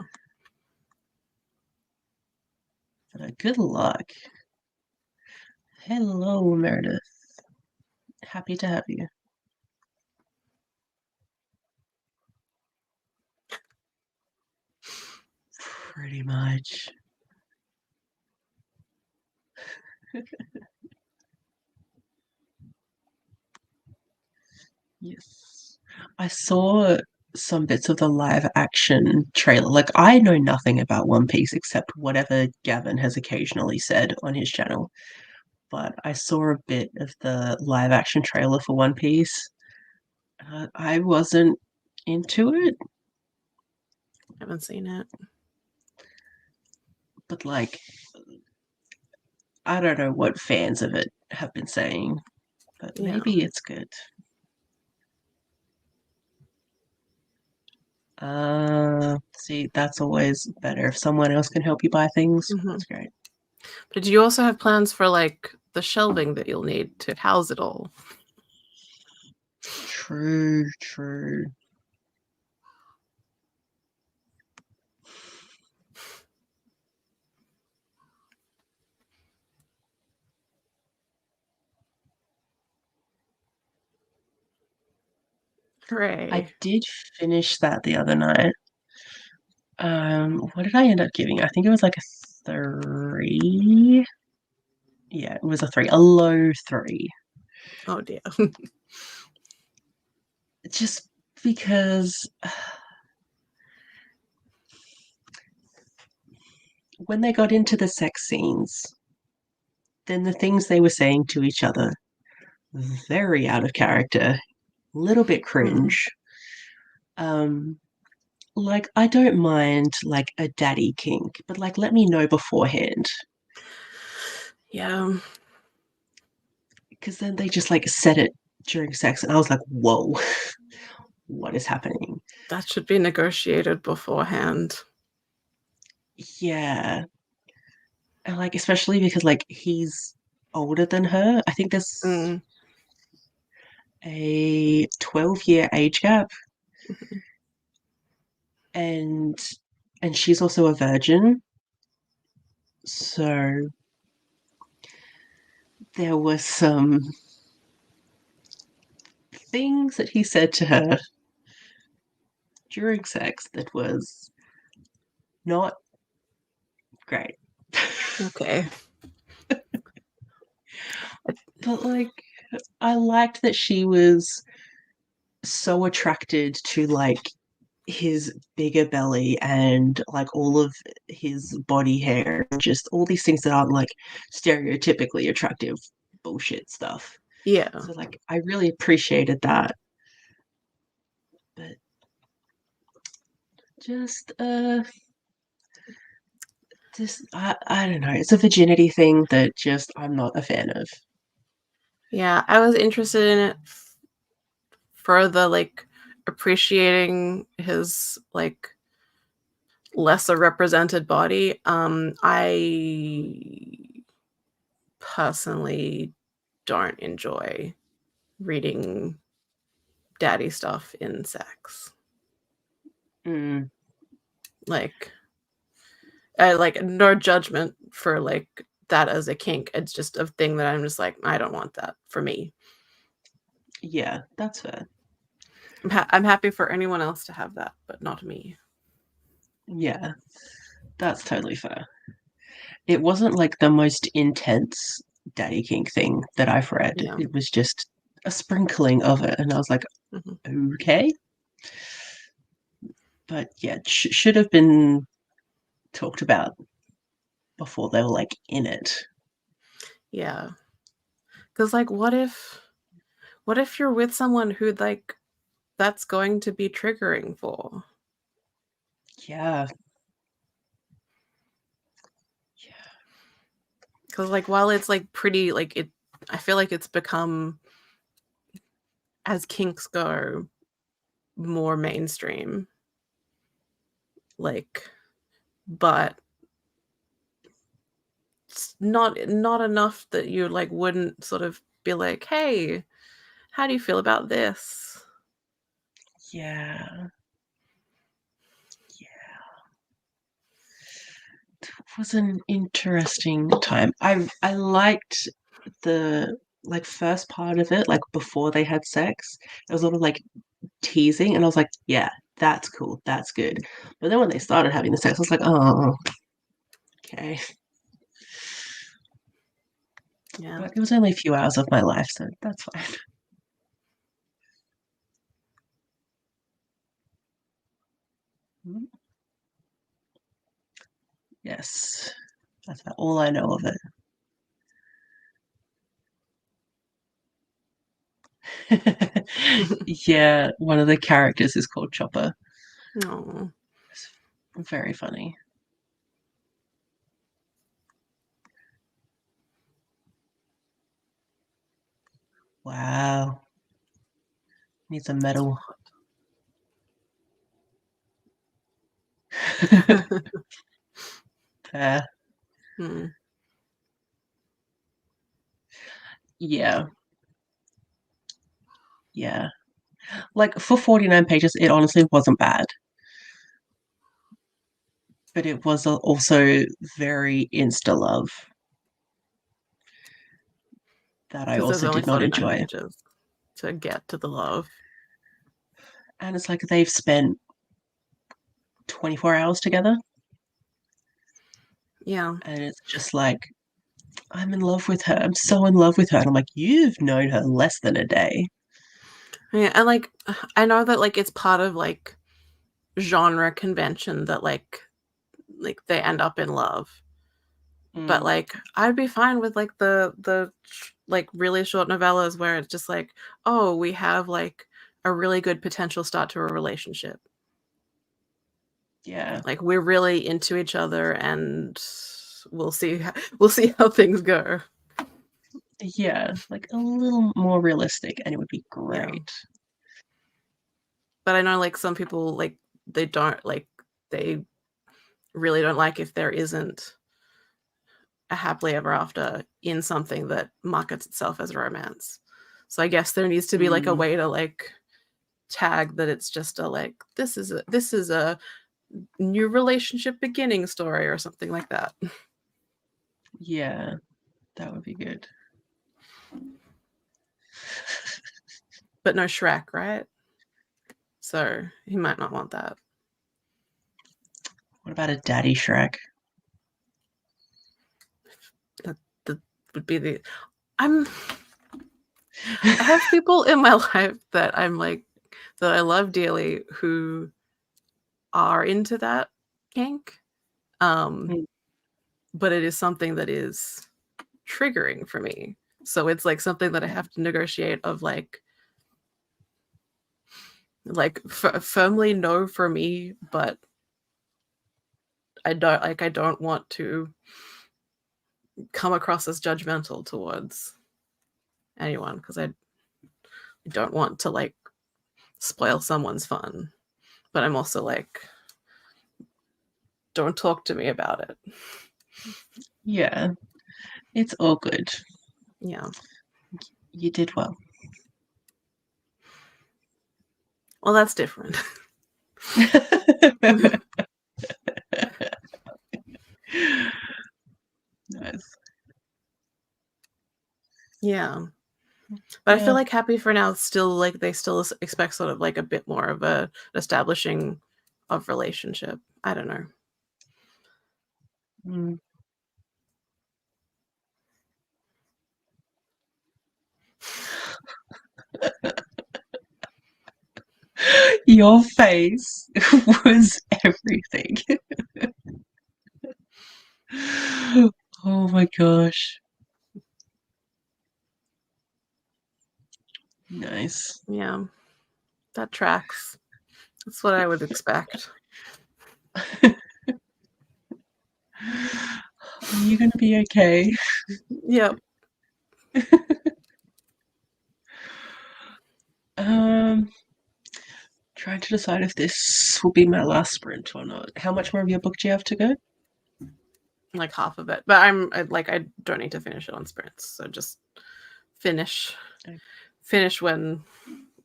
But good luck. Hello, Meredith. Happy to have you. Pretty much. Yes. I saw some bits of the live action trailer. Like, I know nothing about One Piece except whatever Gavin has occasionally said on his channel. But I saw a bit of the live action trailer for One Piece. I wasn't into it. I haven't seen it. But, like, I don't know what fans of it have been saying. But maybe it's good. See, that's always better. If someone else can help you buy things, that's great. But do you also have plans for like the shelving that you'll need to house it all? True. Hooray. I did finish that the other night. What did I end up giving? I think it was like a 3. Yeah, it was a 3, a low 3. Oh dear. Just because when they got into the sex scenes, then the things they were saying to each other, very out of character, a little bit cringe. Like, I don't mind like a daddy kink, but like let me know beforehand. Yeah. Because then they just like said it during sex, and I was like, whoa, what is happening? That should be negotiated beforehand. Yeah. And like, especially because like he's older than her. I think there's a 12-year age gap. And she's also a virgin. So there were some things that he said to her during sex that was not great. Okay. But like, I liked that she was so attracted to like his bigger belly and like all of his body hair, just all these things that aren't like stereotypically attractive bullshit stuff. Yeah. So like, I really appreciated that. But just I don't know, it's a virginity thing that just I'm not a fan of. Yeah, I was interested in it for the like appreciating his like lesser represented body. I personally don't enjoy reading daddy stuff in sex. Like, like no judgment for like that as a kink. It's just a thing that I'm just like, I don't want that for me. Yeah, that's fair. I'm happy for anyone else to have that, but not me. Yeah, that's totally fair. It wasn't like the most intense daddy kink thing that I've read. Yeah. It was just a sprinkling of it, and I was like, okay. But yeah, should have been talked about before they were like in it. Yeah. Because like, what if you're with someone who like that's going to be triggering for? Yeah. Because like, while it's like pretty like it, I feel like it's become, as kinks go, more mainstream. Like, but it's not enough that you like wouldn't sort of be like, hey, how do you feel about this? Yeah. It was an interesting time. I liked the like first part of it, like before they had sex. It was a lot of like teasing, and I was like, yeah, that's cool, that's good. But then when they started having the sex, I was like, oh, okay. Yeah. But it was only a few hours of my life, so that's fine. Yes, that's about all I know of it. Yeah, one of the characters is called Chopper. No. It's very funny. Wow. Needs a medal. Fair. Hmm. Yeah. Yeah. Like for 49 pages, it honestly wasn't bad. But it was also very insta love that I Because there's also only did not 49 enjoy. pages to get to the love. And it's like they've spent 24 hours together. Yeah. And it's just like, I'm in love with her. I'm so in love with her. And I'm like, you've known her less than a day. Yeah, and like I know that like it's part of like genre convention that like they end up in love. But Mm, like I'd be fine with like the like really short novellas where it's just like, oh, we have like a really good potential start to a relationship. yeah. Like we're really into each other and we'll see how things go. Yeah. Like a little more realistic, and it would be Yeah. great. But I know like some people like they don't like they really don't like if there isn't a happily ever after in something that markets itself as romance. So I guess there needs to be like a Mm, way to like tag that it's just a like this is a new relationship beginning story or something like that. yeah. That would be good. But no Shrek, right? So he might not want that. What about a daddy Shrek? That would be the I'm I have people in my life that I'm like that I love dearly who are into that kink. Um, Mm, but it is something that is triggering for me. So it's like something that I have to negotiate of firmly no for me, but I don't want to come across as judgmental towards anyone because I don't want to like spoil someone's fun. But I'm also like, don't talk to me about it. yeah. It's all good. Yeah. You did well. Well, that's different. Yeah. But I feel Yeah. like Happy for Now still, like, they still expect sort of, like, a bit more of a establishing of relationship. I don't know. Mm. Your face was everything. Oh my gosh. Nice. Yeah, that tracks. That's what I would expect. Are you gonna be okay? Yep. Um, Trying to decide if this will be my last sprint or not. How much more of your book do you have to go? Like, half of it. But I don't need to finish it on sprints, so just finish Okay. finish when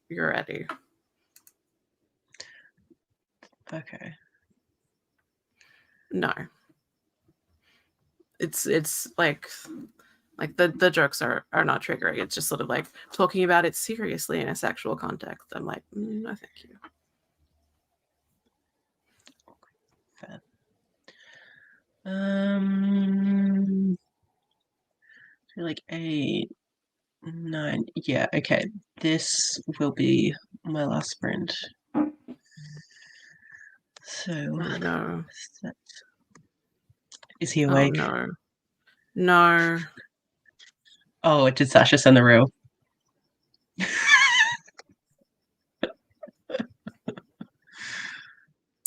you're ready. Okay. No. It's like the jokes are not triggering. It's just sort of like talking about it seriously in a sexual context. I'm like, no, thank you. Fair. Um, like 8, 9. Yeah, okay. This will be my last sprint. So, Oh no. is he Oh awake? no. No. Oh, did Sasha send the reel?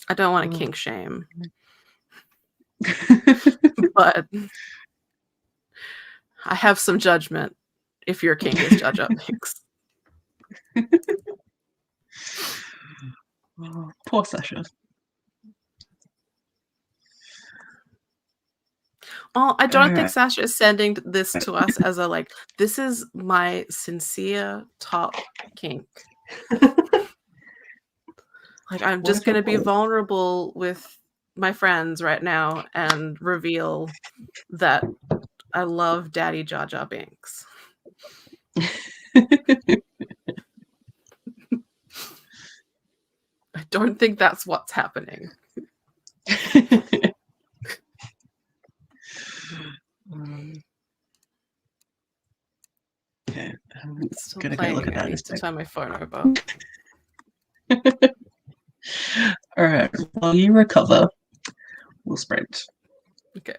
I don't want to Oh. kink shame. But I have some judgment if your kink is Jar Jar Binks. Oh, poor Sasha. Oh, I don't think Alright. Sasha is sending this to us as a like, this is my sincere top kink. Like, I'm What just if it gonna be was? vulnerable with my friends right now and reveal that I love Daddy Jar Jar Binks. I don't think that's what's happening. Okay, I'm It's still gonna go look playing. at I that in a need to sec. turn my phone over. Alright, while you recover, we'll sprint. Okay.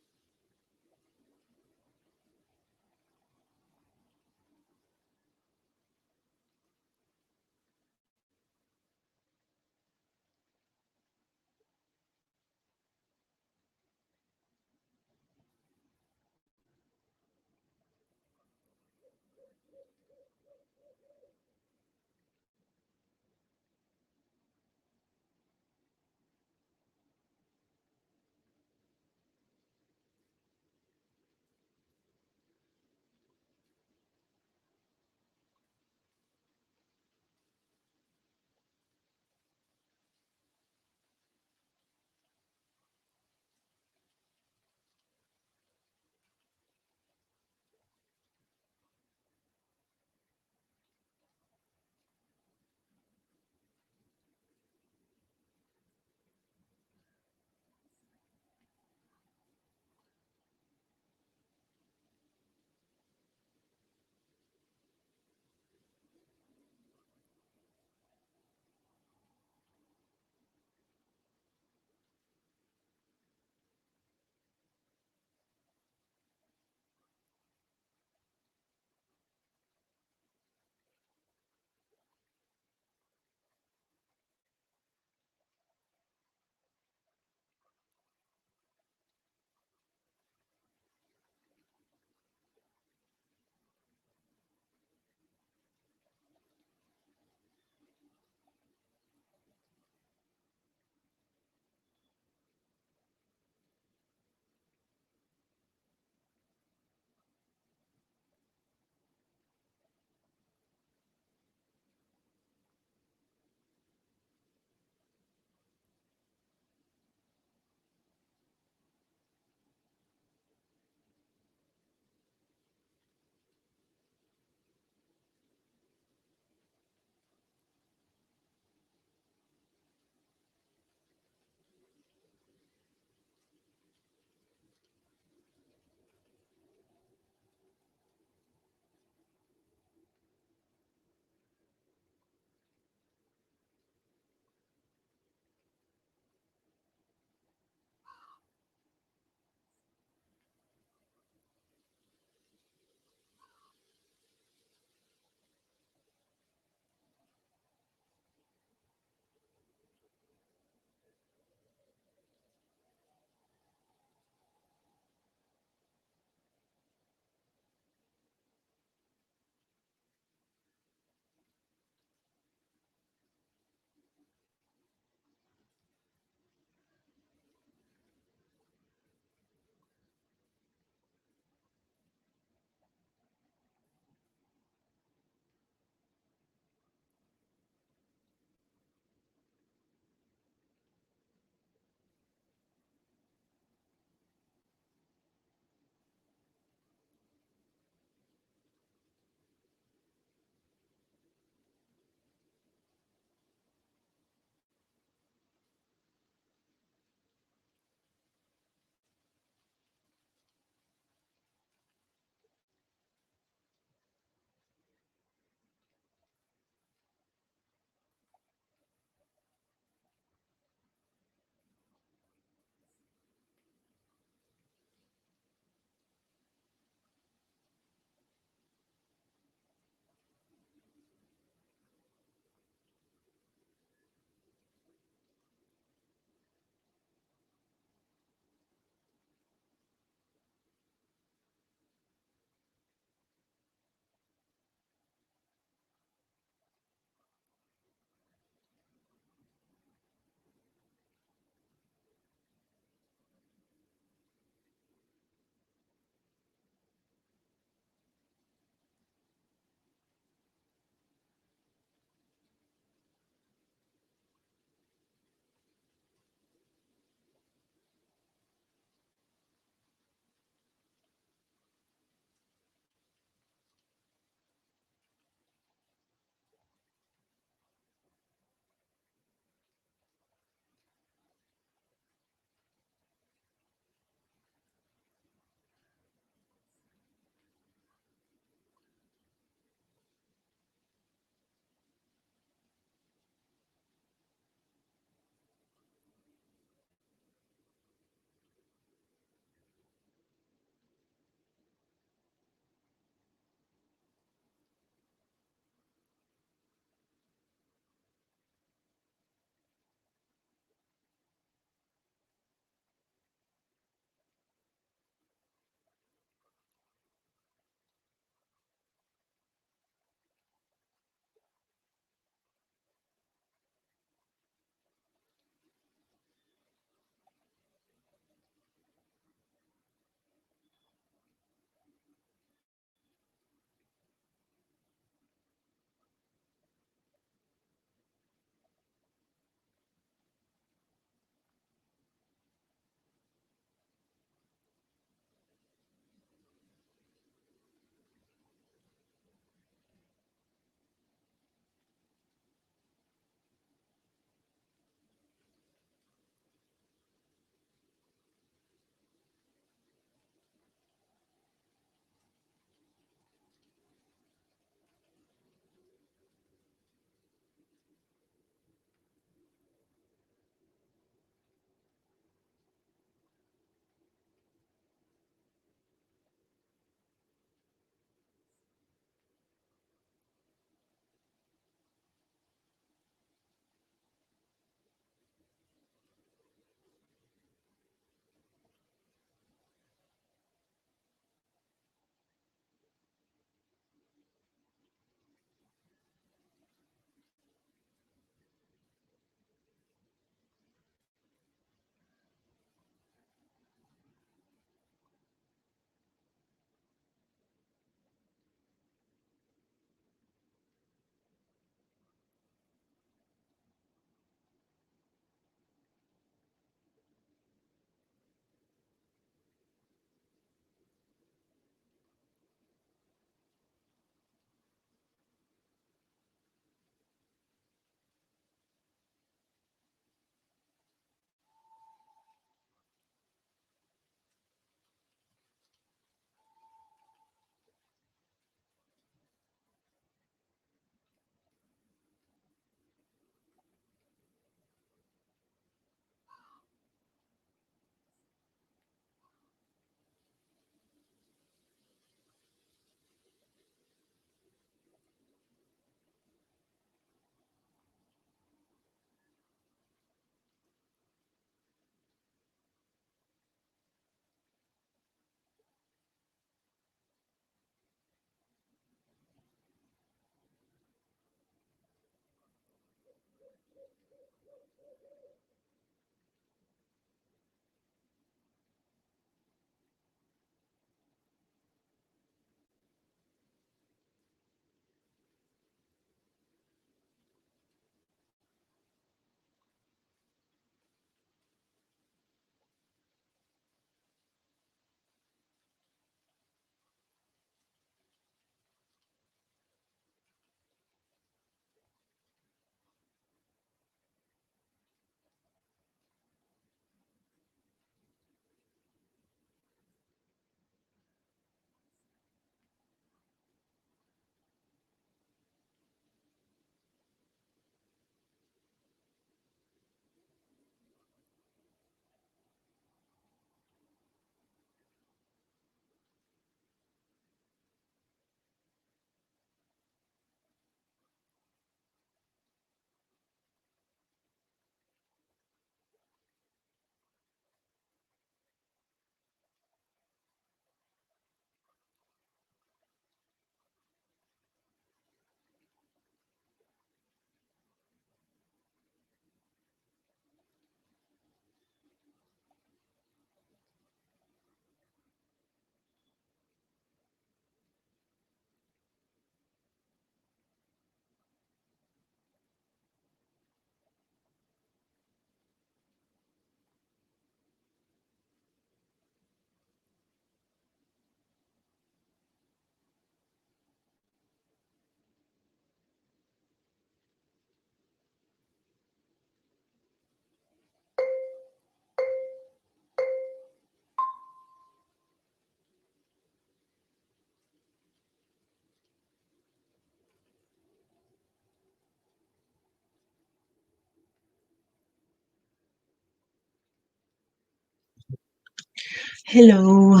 Hello.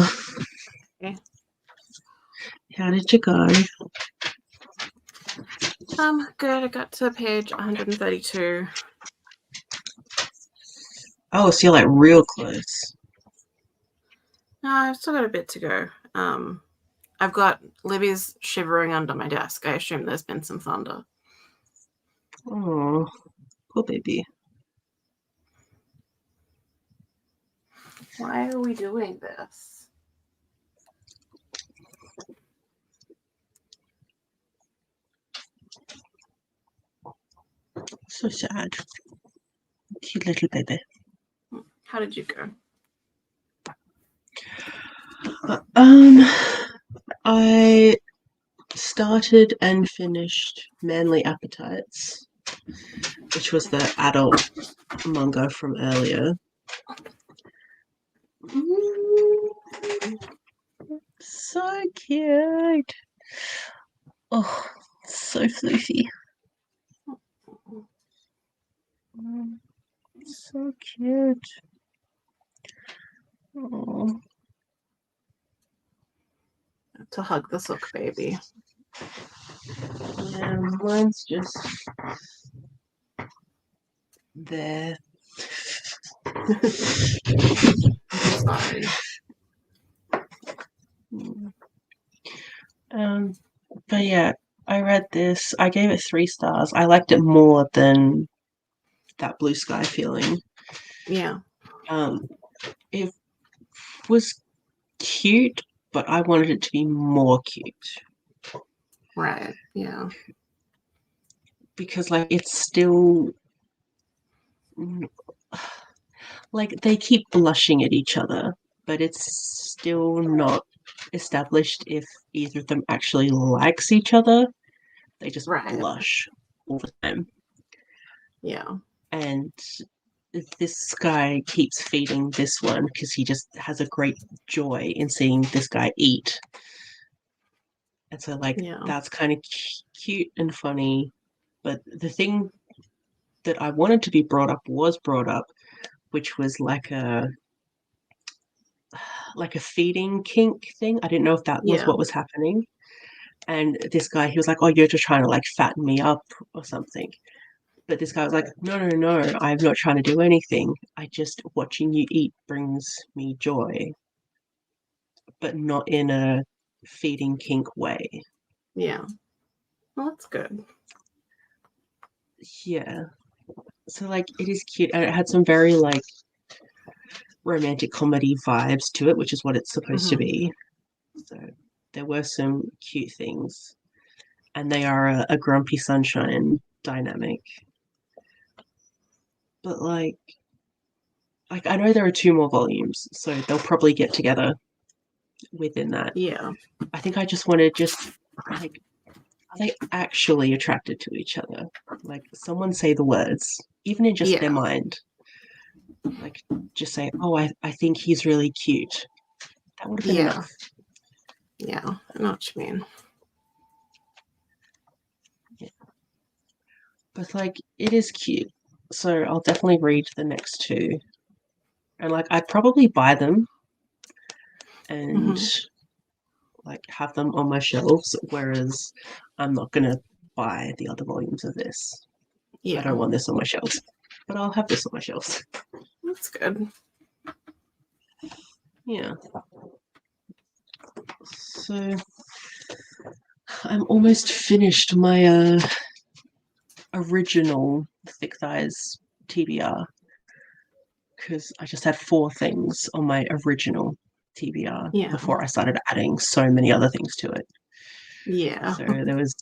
Okay. How did you go? Good. I got to page 132. Oh, so you're like real close. No, I've still got a bit to go. I've got Libby's shivering under my desk. I assume there's been some thunder. Oh, poor baby. Why are we doing this? So sad. Cute little baby. How did you go? I started and finished Manly Appetites, which was the adult manga from earlier. So cute. Oh, so floofy. So cute. Oh. To hug the sook baby. Yeah, mine's just there. Sorry. But yeah, I read this. I gave it 3 stars. I liked it more than that blue sky feeling. Yeah. It was cute, but I wanted it to be more cute. Right. Yeah. Because like it's still like they keep blushing at each other, but it's still not established if either of them actually likes each other. They just Right. blush all the time. Yeah. And this guy keeps feeding this one because he just has a great joy in seeing this guy eat. And so, like, Yeah. that's kind of cute and funny. But the thing that I wanted to be brought up was brought up, which was like a feeding kink thing. I didn't know if that was Yeah. what was happening. And this guy, he was like, "Oh, you're just trying to like fatten me up or something." But this guy was like, "No, no, no, I'm not trying to do anything. I just watching you eat brings me joy, but not in a feeding kink way." Yeah. Well, that's good. Yeah. So like it is cute and it had some very like romantic comedy vibes to it, which is what it's supposed to be. So there were some cute things. And they are a grumpy sunshine dynamic. But like I know there are 2 more volumes, so they'll probably get together within that. Yeah. I think I just want to just like are they actually attracted to each other? Like someone say the words, even in just their Yeah. mind. Like just say, "Oh, I think he's really cute." That would have been Yeah. enough. Yeah. I know what you mean. Yeah. But like it is cute. So I'll definitely read the next 2. And like I'd probably buy them and like have them on my shelves, whereas I'm not gonna buy the other volumes of this. I Yeah. don't want this on my shelves, but I'll have this on my shelves. That's good. Yeah. So I'm almost finished my original thick thighs TBR because I just had 4 things on my original TBR Yeah. before I started adding so many other things to it. Yeah. So there was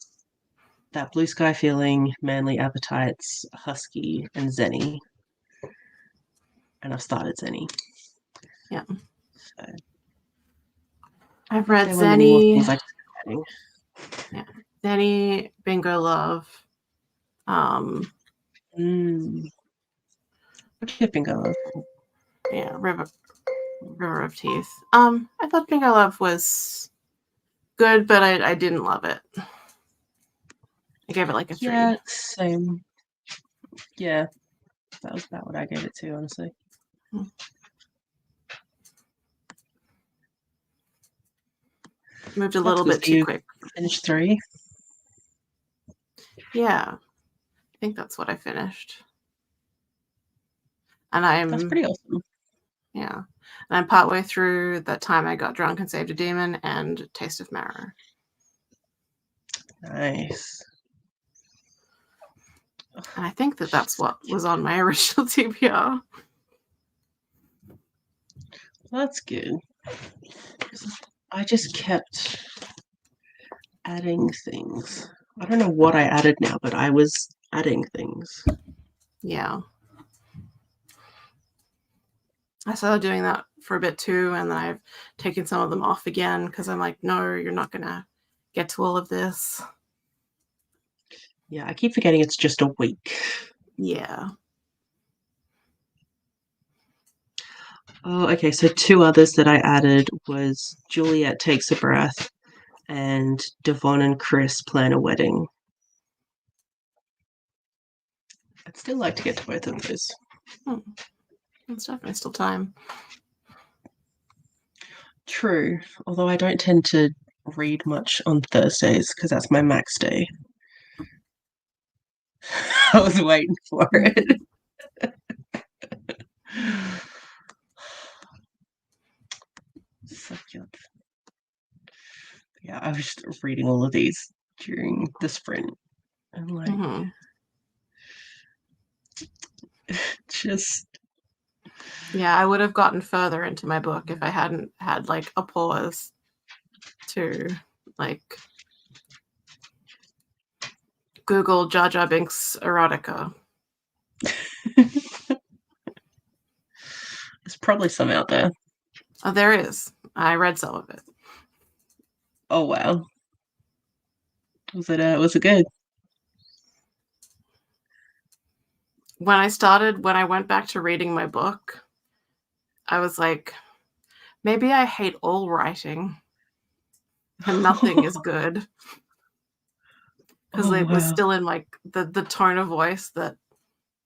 that blue sky feeling, manly appetites, husky, and zenny. And I've started zenny. Yeah. So I've read there were many more things Zenny. I just adding. Yeah. Zenny, Bingo Love. What bingo love? Yeah, River of Teeth. I thought Bingo Love was good, but I didn't love it. I gave it like a 3. Yeah, same. Yeah, that was about what I gave it to, honestly. Moved a That's little good. bit So too you quick. finished 3? Yeah, I think that's what I finished. And That's I'm, pretty awesome. yeah. And I'm partway through That Time I Got Drunk and Saved a Demon and Taste of Marrow. Nice. And I think that that's what was on my original TBR. Well, that's good. I just kept adding things. I don't know what I added now, but I was adding things. Yeah. I started doing that for a bit too, and then I've taken some of them off again because I'm like, no, you're not going to get to all of this. Yeah, I keep forgetting it's just a week. Yeah. Oh, okay. So 2 others that I added was Juliet Takes a Breath and Devon and Chris Plan a Wedding. I'd still like to get to both of those. There's definitely still time. True, although I don't tend to read much on Thursdays because that's my max day. I was waiting for it. So cute. Yeah, I was just reading all of these during the sprint and like just Yeah, I would have gotten further into my book if I hadn't had like a pause to like Google Jar Jar Binks erotica. there's probably some out there. Oh, there is. I read some of it. Oh wow. Was it good? When I went back to reading my book, I was like, maybe I hate all writing and nothing is good. Because Oh it was wow. still in like the tone of voice that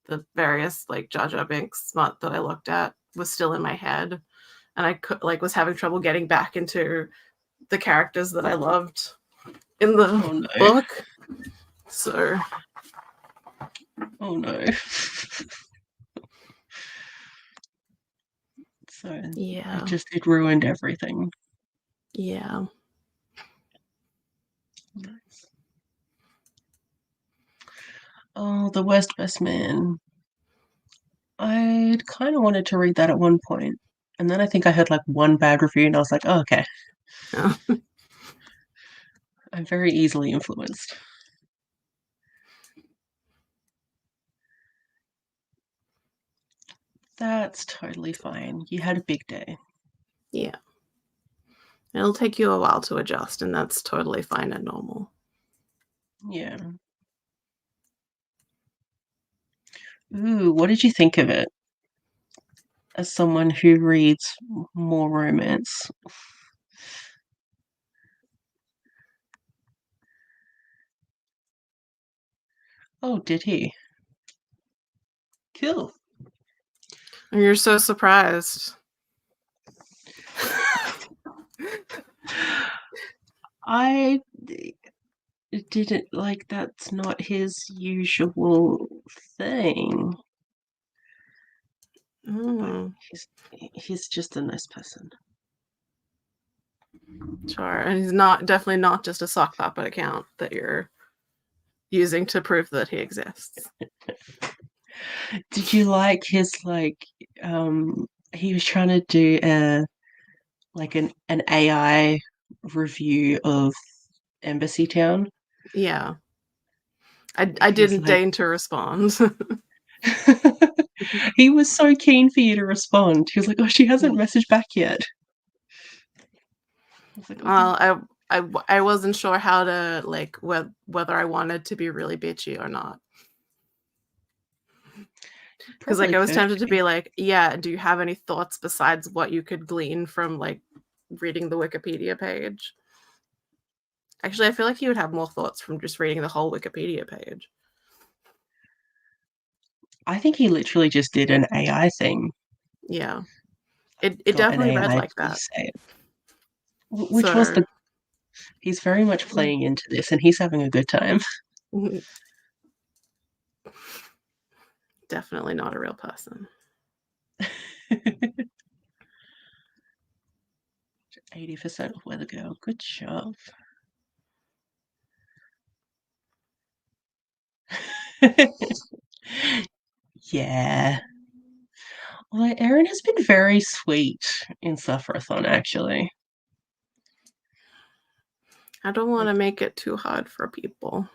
the various like Jar Jar Binks smut that I looked at was still in my head. And I could like was having trouble getting back into the characters that I loved in the no. book. So Oh no. So yeah. it ruined everything. Yeah. Nice. Oh, The Worst Best Man. I'd kind of wanted to read that at one point, and then I think I heard like one bad review, and I was like, oh, okay. Yeah. I'm very easily influenced. That's totally fine. You had a big day. Yeah. It'll take you a while to adjust, and that's totally fine and normal. Yeah. Ooh, what did you think of it? As someone who reads more romance. Oh, did he? Cool. And you're so surprised. I didn't like that's not his usual thing. But he's just a nice person. Sure. And he's definitely not just a sock puppet account that you're using to prove that he exists. Did you like his he was trying to do an AI review of Embassy Town? Yeah. I He was didn't like deign to respond. he was so keen for you to respond. He was like, "Oh, she hasn't messaged back yet." I was like, "Okay." Well, I wasn't sure how to like whether I wanted to be really bitchy or not. Because like Probably I was could tempted to be. be like, yeah, do you have any thoughts besides what you could glean from like reading the Wikipedia page? Actually, I feel like you would have more thoughts from just reading the whole Wikipedia page. I think he literally just did an AI thing. Yeah. It Got an definitely read AI like to that. say it. Which was So He's very much playing into this, and he's having a good time. Definitely not a real person. 80% of Weather Girl. Good job. Yeah. Although Erin has been very sweet in Suffer-a-thon, actually. I don't want to make it too hard for people.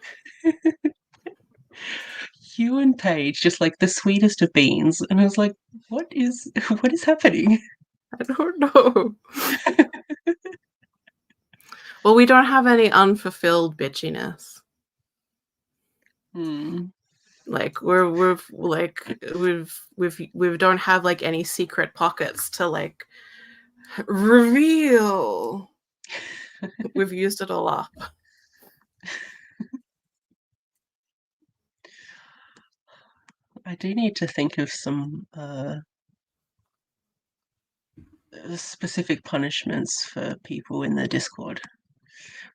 You and Paige, just like the sweetest of beans. And I was like, what is happening? I don't know. Well, we don't have any unfulfilled bitchiness. Like we don't have like any secret pockets to like reveal. We've used it all up. I do need to think of some specific punishments for people in the Discord,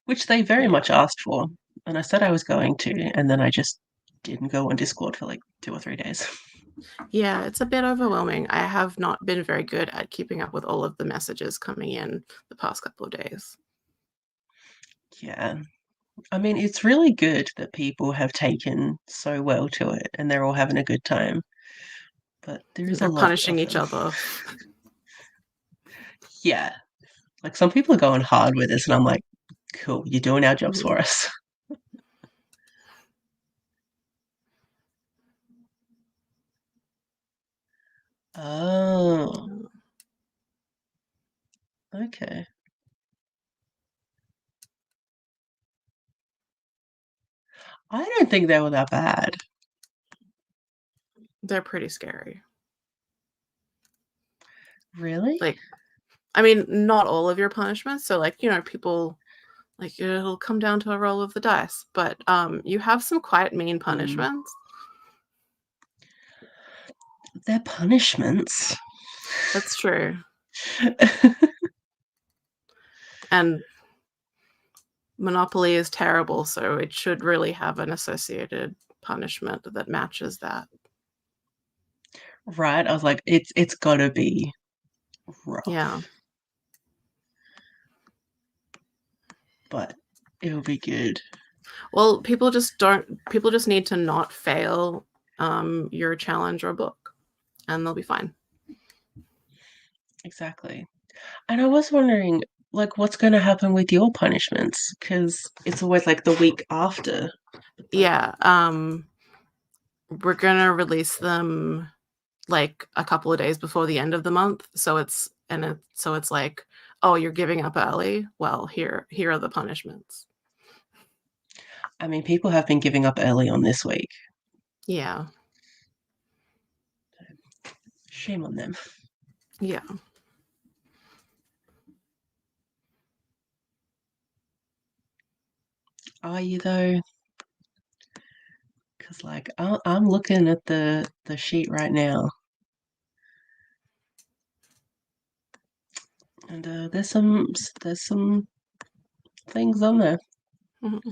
which they very much asked for. And I said I was going to, and then I just didn't go on Discord for like 2 or 3 days. Yeah, it's a bit overwhelming. I have not been very good at keeping up with all of the messages coming in the past couple of days. Yeah. I mean, it's really good that people have taken so well to it and they're all having a good time. But there is a They're lot punishing of each them. other. Yeah. Like some people are going hard with this, and I'm like, cool, you're doing our jobs for us. Oh. Okay. I don't think they were that bad. They're pretty scary. Really? Like, I mean, not all of your punishments. So, like, you know, people, like, it'll come down to a roll of the dice. But you have some quite mean punishments. They're punishments. That's true. And Monopoly is terrible, so it should really have an associated punishment that matches that. Right? I was like, it's gotta be rough. Yeah. But it'll be good. Well, people just need to not fail your challenge or book, and they'll be fine. Exactly. And I was wondering, like, what's going to happen with your punishments? Because it's always like the week after. Yeah. We're gonna release them like a couple of days before the end of the month, so it's like, oh, you're giving up early. Well, here are the punishments. I mean, people have been giving up early on this week. Yeah. Shame on them. Yeah. Are you though? Because like I'm looking at the sheet right now, and there's some things on there. Mm-hmm.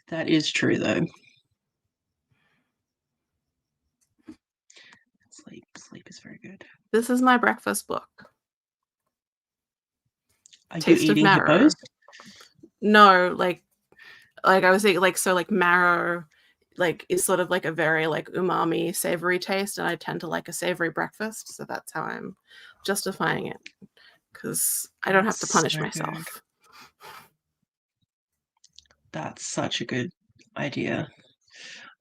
That is true though. Sleep is very good. This is my breakfast book. Are Taste you of eating marrow. hippos? No, like I was saying, like, so like marrow like is sort of like a very like umami savory taste, and I tend to like a savory breakfast, so that's how I'm justifying it, because I don't have to punish myself. That's such a good idea.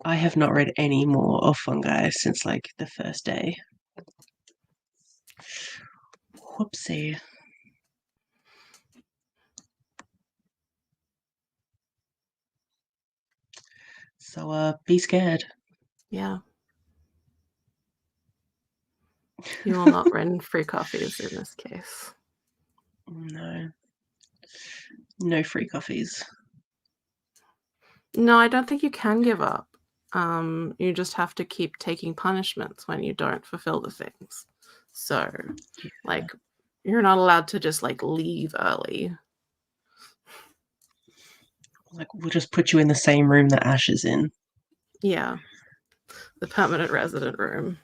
I have not read any more of Fungi since like the first day. Whoopsie. So be scared. Yeah. You will not win free coffees in this case. No. No free coffees. No, I don't think you can give up. You just have to keep taking punishments when you don't fulfill the things. So, like, You're not allowed to just, like, leave early. Like, we'll just put you in the same room that Ash is in. Yeah. The permanent resident room.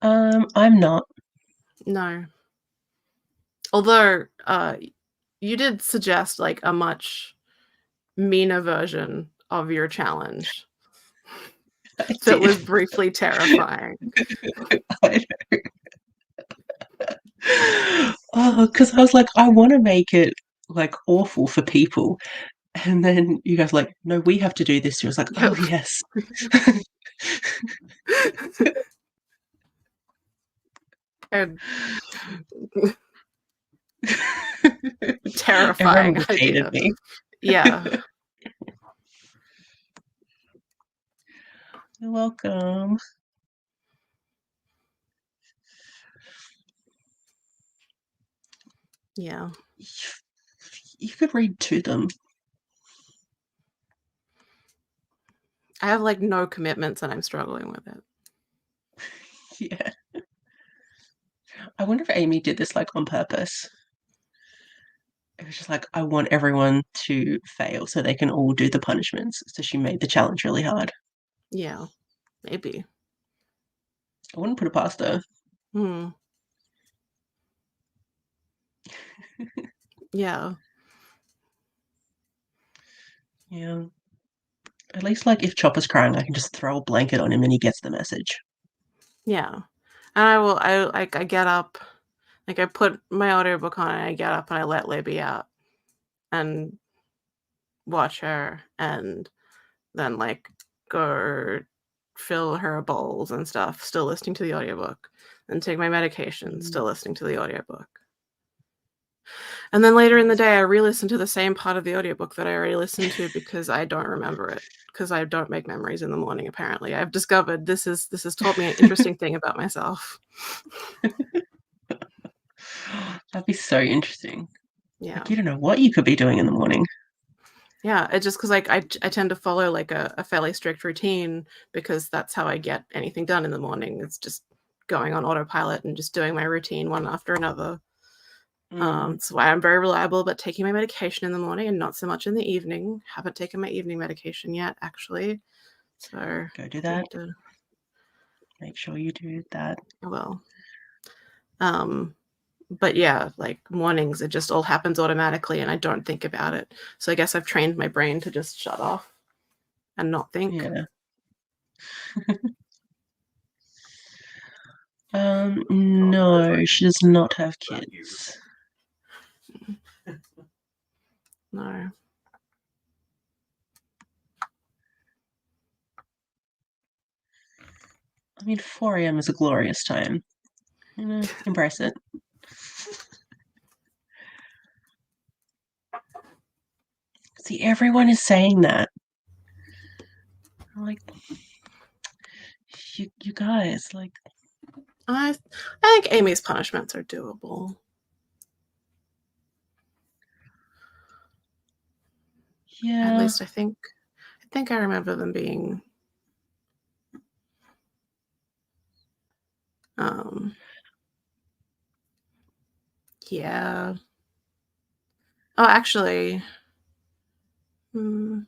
I'm not. No. Although, you did suggest, like, a much meaner version of your challenge I that was did. briefly terrifying. I know. Oh, because I was like, I want to make it like awful for people. And then you guys were like, no, we have to do this. You was like, oh, Yep. yes. And Everyone terrifying would have hated idea. me. Yeah. You're welcome. Yeah. You could read to them. I have, like, no commitments and I'm struggling with it. Yeah. I wonder if Amy did this like on purpose. It was just like, I want everyone to fail so they can all do the punishments. So she made the challenge really hard. Yeah. Maybe. I wouldn't put it past her. Hmm. Yeah. Yeah. At least, like, if Chopper's crying, I can just throw a blanket on him and he gets the message. Yeah. And I get up, like, I put my audiobook on and I get up and I let Libby out and watch her and then, like, go fill her bowls and stuff, still listening to the audiobook, then take my medication, still listening to the audiobook. And then later in the day, I re-listen to the same part of the audiobook that I already listened to because I don't remember it, because I don't make memories in the morning, apparently. I've discovered this has taught me an interesting thing about myself. That'd be so interesting. Yeah. Like, you don't know what you could be doing in the morning. Yeah, it's just 'cause, like, I tend to follow, like, a fairly strict routine because that's how I get anything done in the morning. It's just going on autopilot and just doing my routine one after another. That's why I'm very reliable about taking my medication in the morning and not so much in the evening. Haven't taken my evening medication yet, actually. So Go do I do that. have to. Make sure you do that. I will. But yeah, like mornings, it just all happens automatically and I don't think about it. So I guess I've trained my brain to just shut off and not think. Yeah. No, she does not have kids. No. I mean, 4 a.m. is a glorious time. You know, embrace it. See, everyone is saying that. I'm like, you guys, like, I think Amy's punishments are doable. yeah. At least I think I remember them being yeah. Oh, actually, There's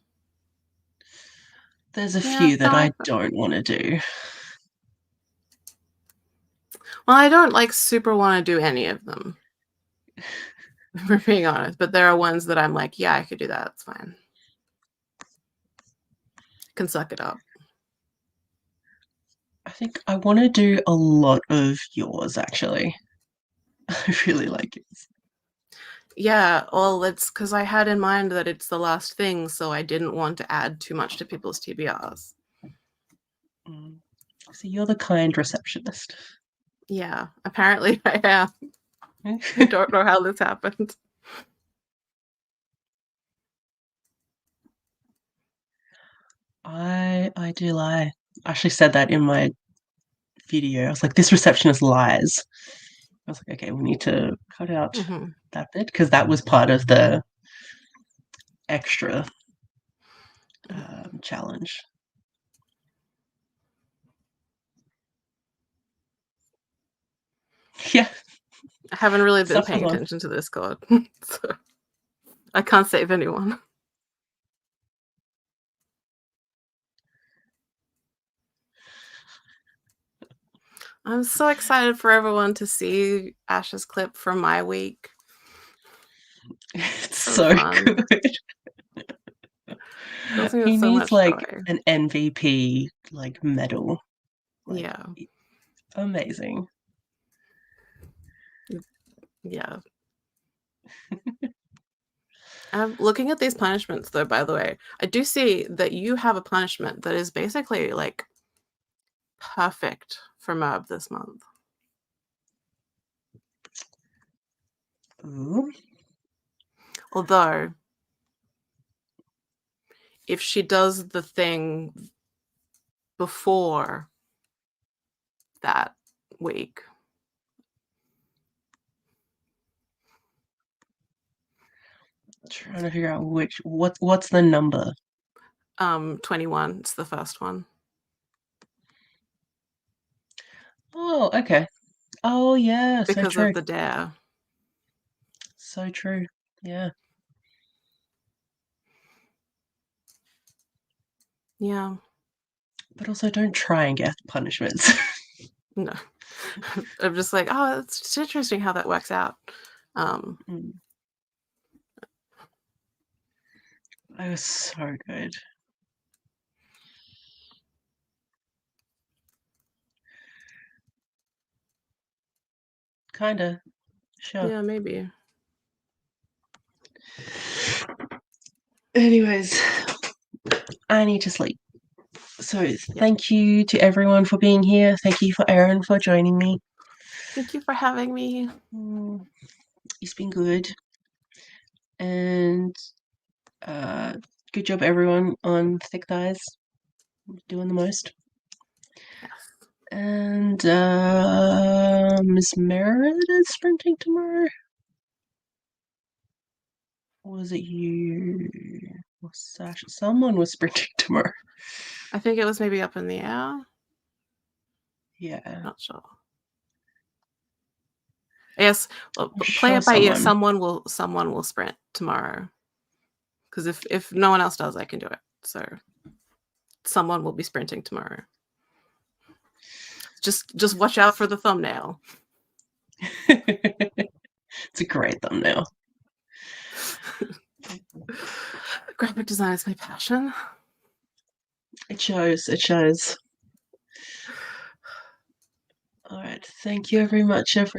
a yeah, few that no, I don't want to do. well, I don't like super want to do any of them, for being honest. But there are ones that I'm like, yeah, I could do that. It's fine. Can suck it up. I think I want to do a lot of yours, actually. I really like it. Yeah, well, it's because I had in mind that it's the last thing, so I didn't want to add too much to people's TBRs. So you're the kind receptionist. Yeah, apparently I am. I don't know how this happened. I do lie. I actually said that in my video. I was like, this receptionist lies. I was like, okay, we need to cut out that bit because that was part of the extra challenge. Yeah. I haven't really been Stuff for paying life. attention to this god, so I can't save anyone. I'm so excited for everyone to see Ash's clip from my week. It's So so fun. good. Fills me with He so needs much like joy. an MVP like medal. Like Yeah. amazing. Yeah. I'm looking at these punishments though, by the way. I do see that you have a punishment that is basically like perfect for Merv this month. Ooh. Although, if she does the thing before that week, Trying to figure out what's the number. 21, it's the first one. Oh, okay. Oh yeah, so Because true. of the dare. So true. Yeah. Yeah. But also don't try and get punishments. No. I'm just like, oh, it's just interesting how that works out. Mm. That was so good. Kinda. Sure. Yeah, maybe. Anyways, I need to sleep. So Yeah. thank you to everyone for being here. Thank you for Erin for joining me. Thank you for having me. It's been good. And good job everyone on Thick Thighs. Doing the most. Yes. And Miss Meredith is sprinting tomorrow. Or was it you? Or Sasha? Someone was sprinting tomorrow. I think it was maybe up in the air. Yeah. Not sure. Yes, well, I'm play sure it by ear. someone. Someone will sprint tomorrow. Because if no one else does, I can do it. So someone will be sprinting tomorrow. Just watch out for the thumbnail. It's a great thumbnail. Graphic design is my passion. It shows. It shows. All right. Thank you very much, everyone.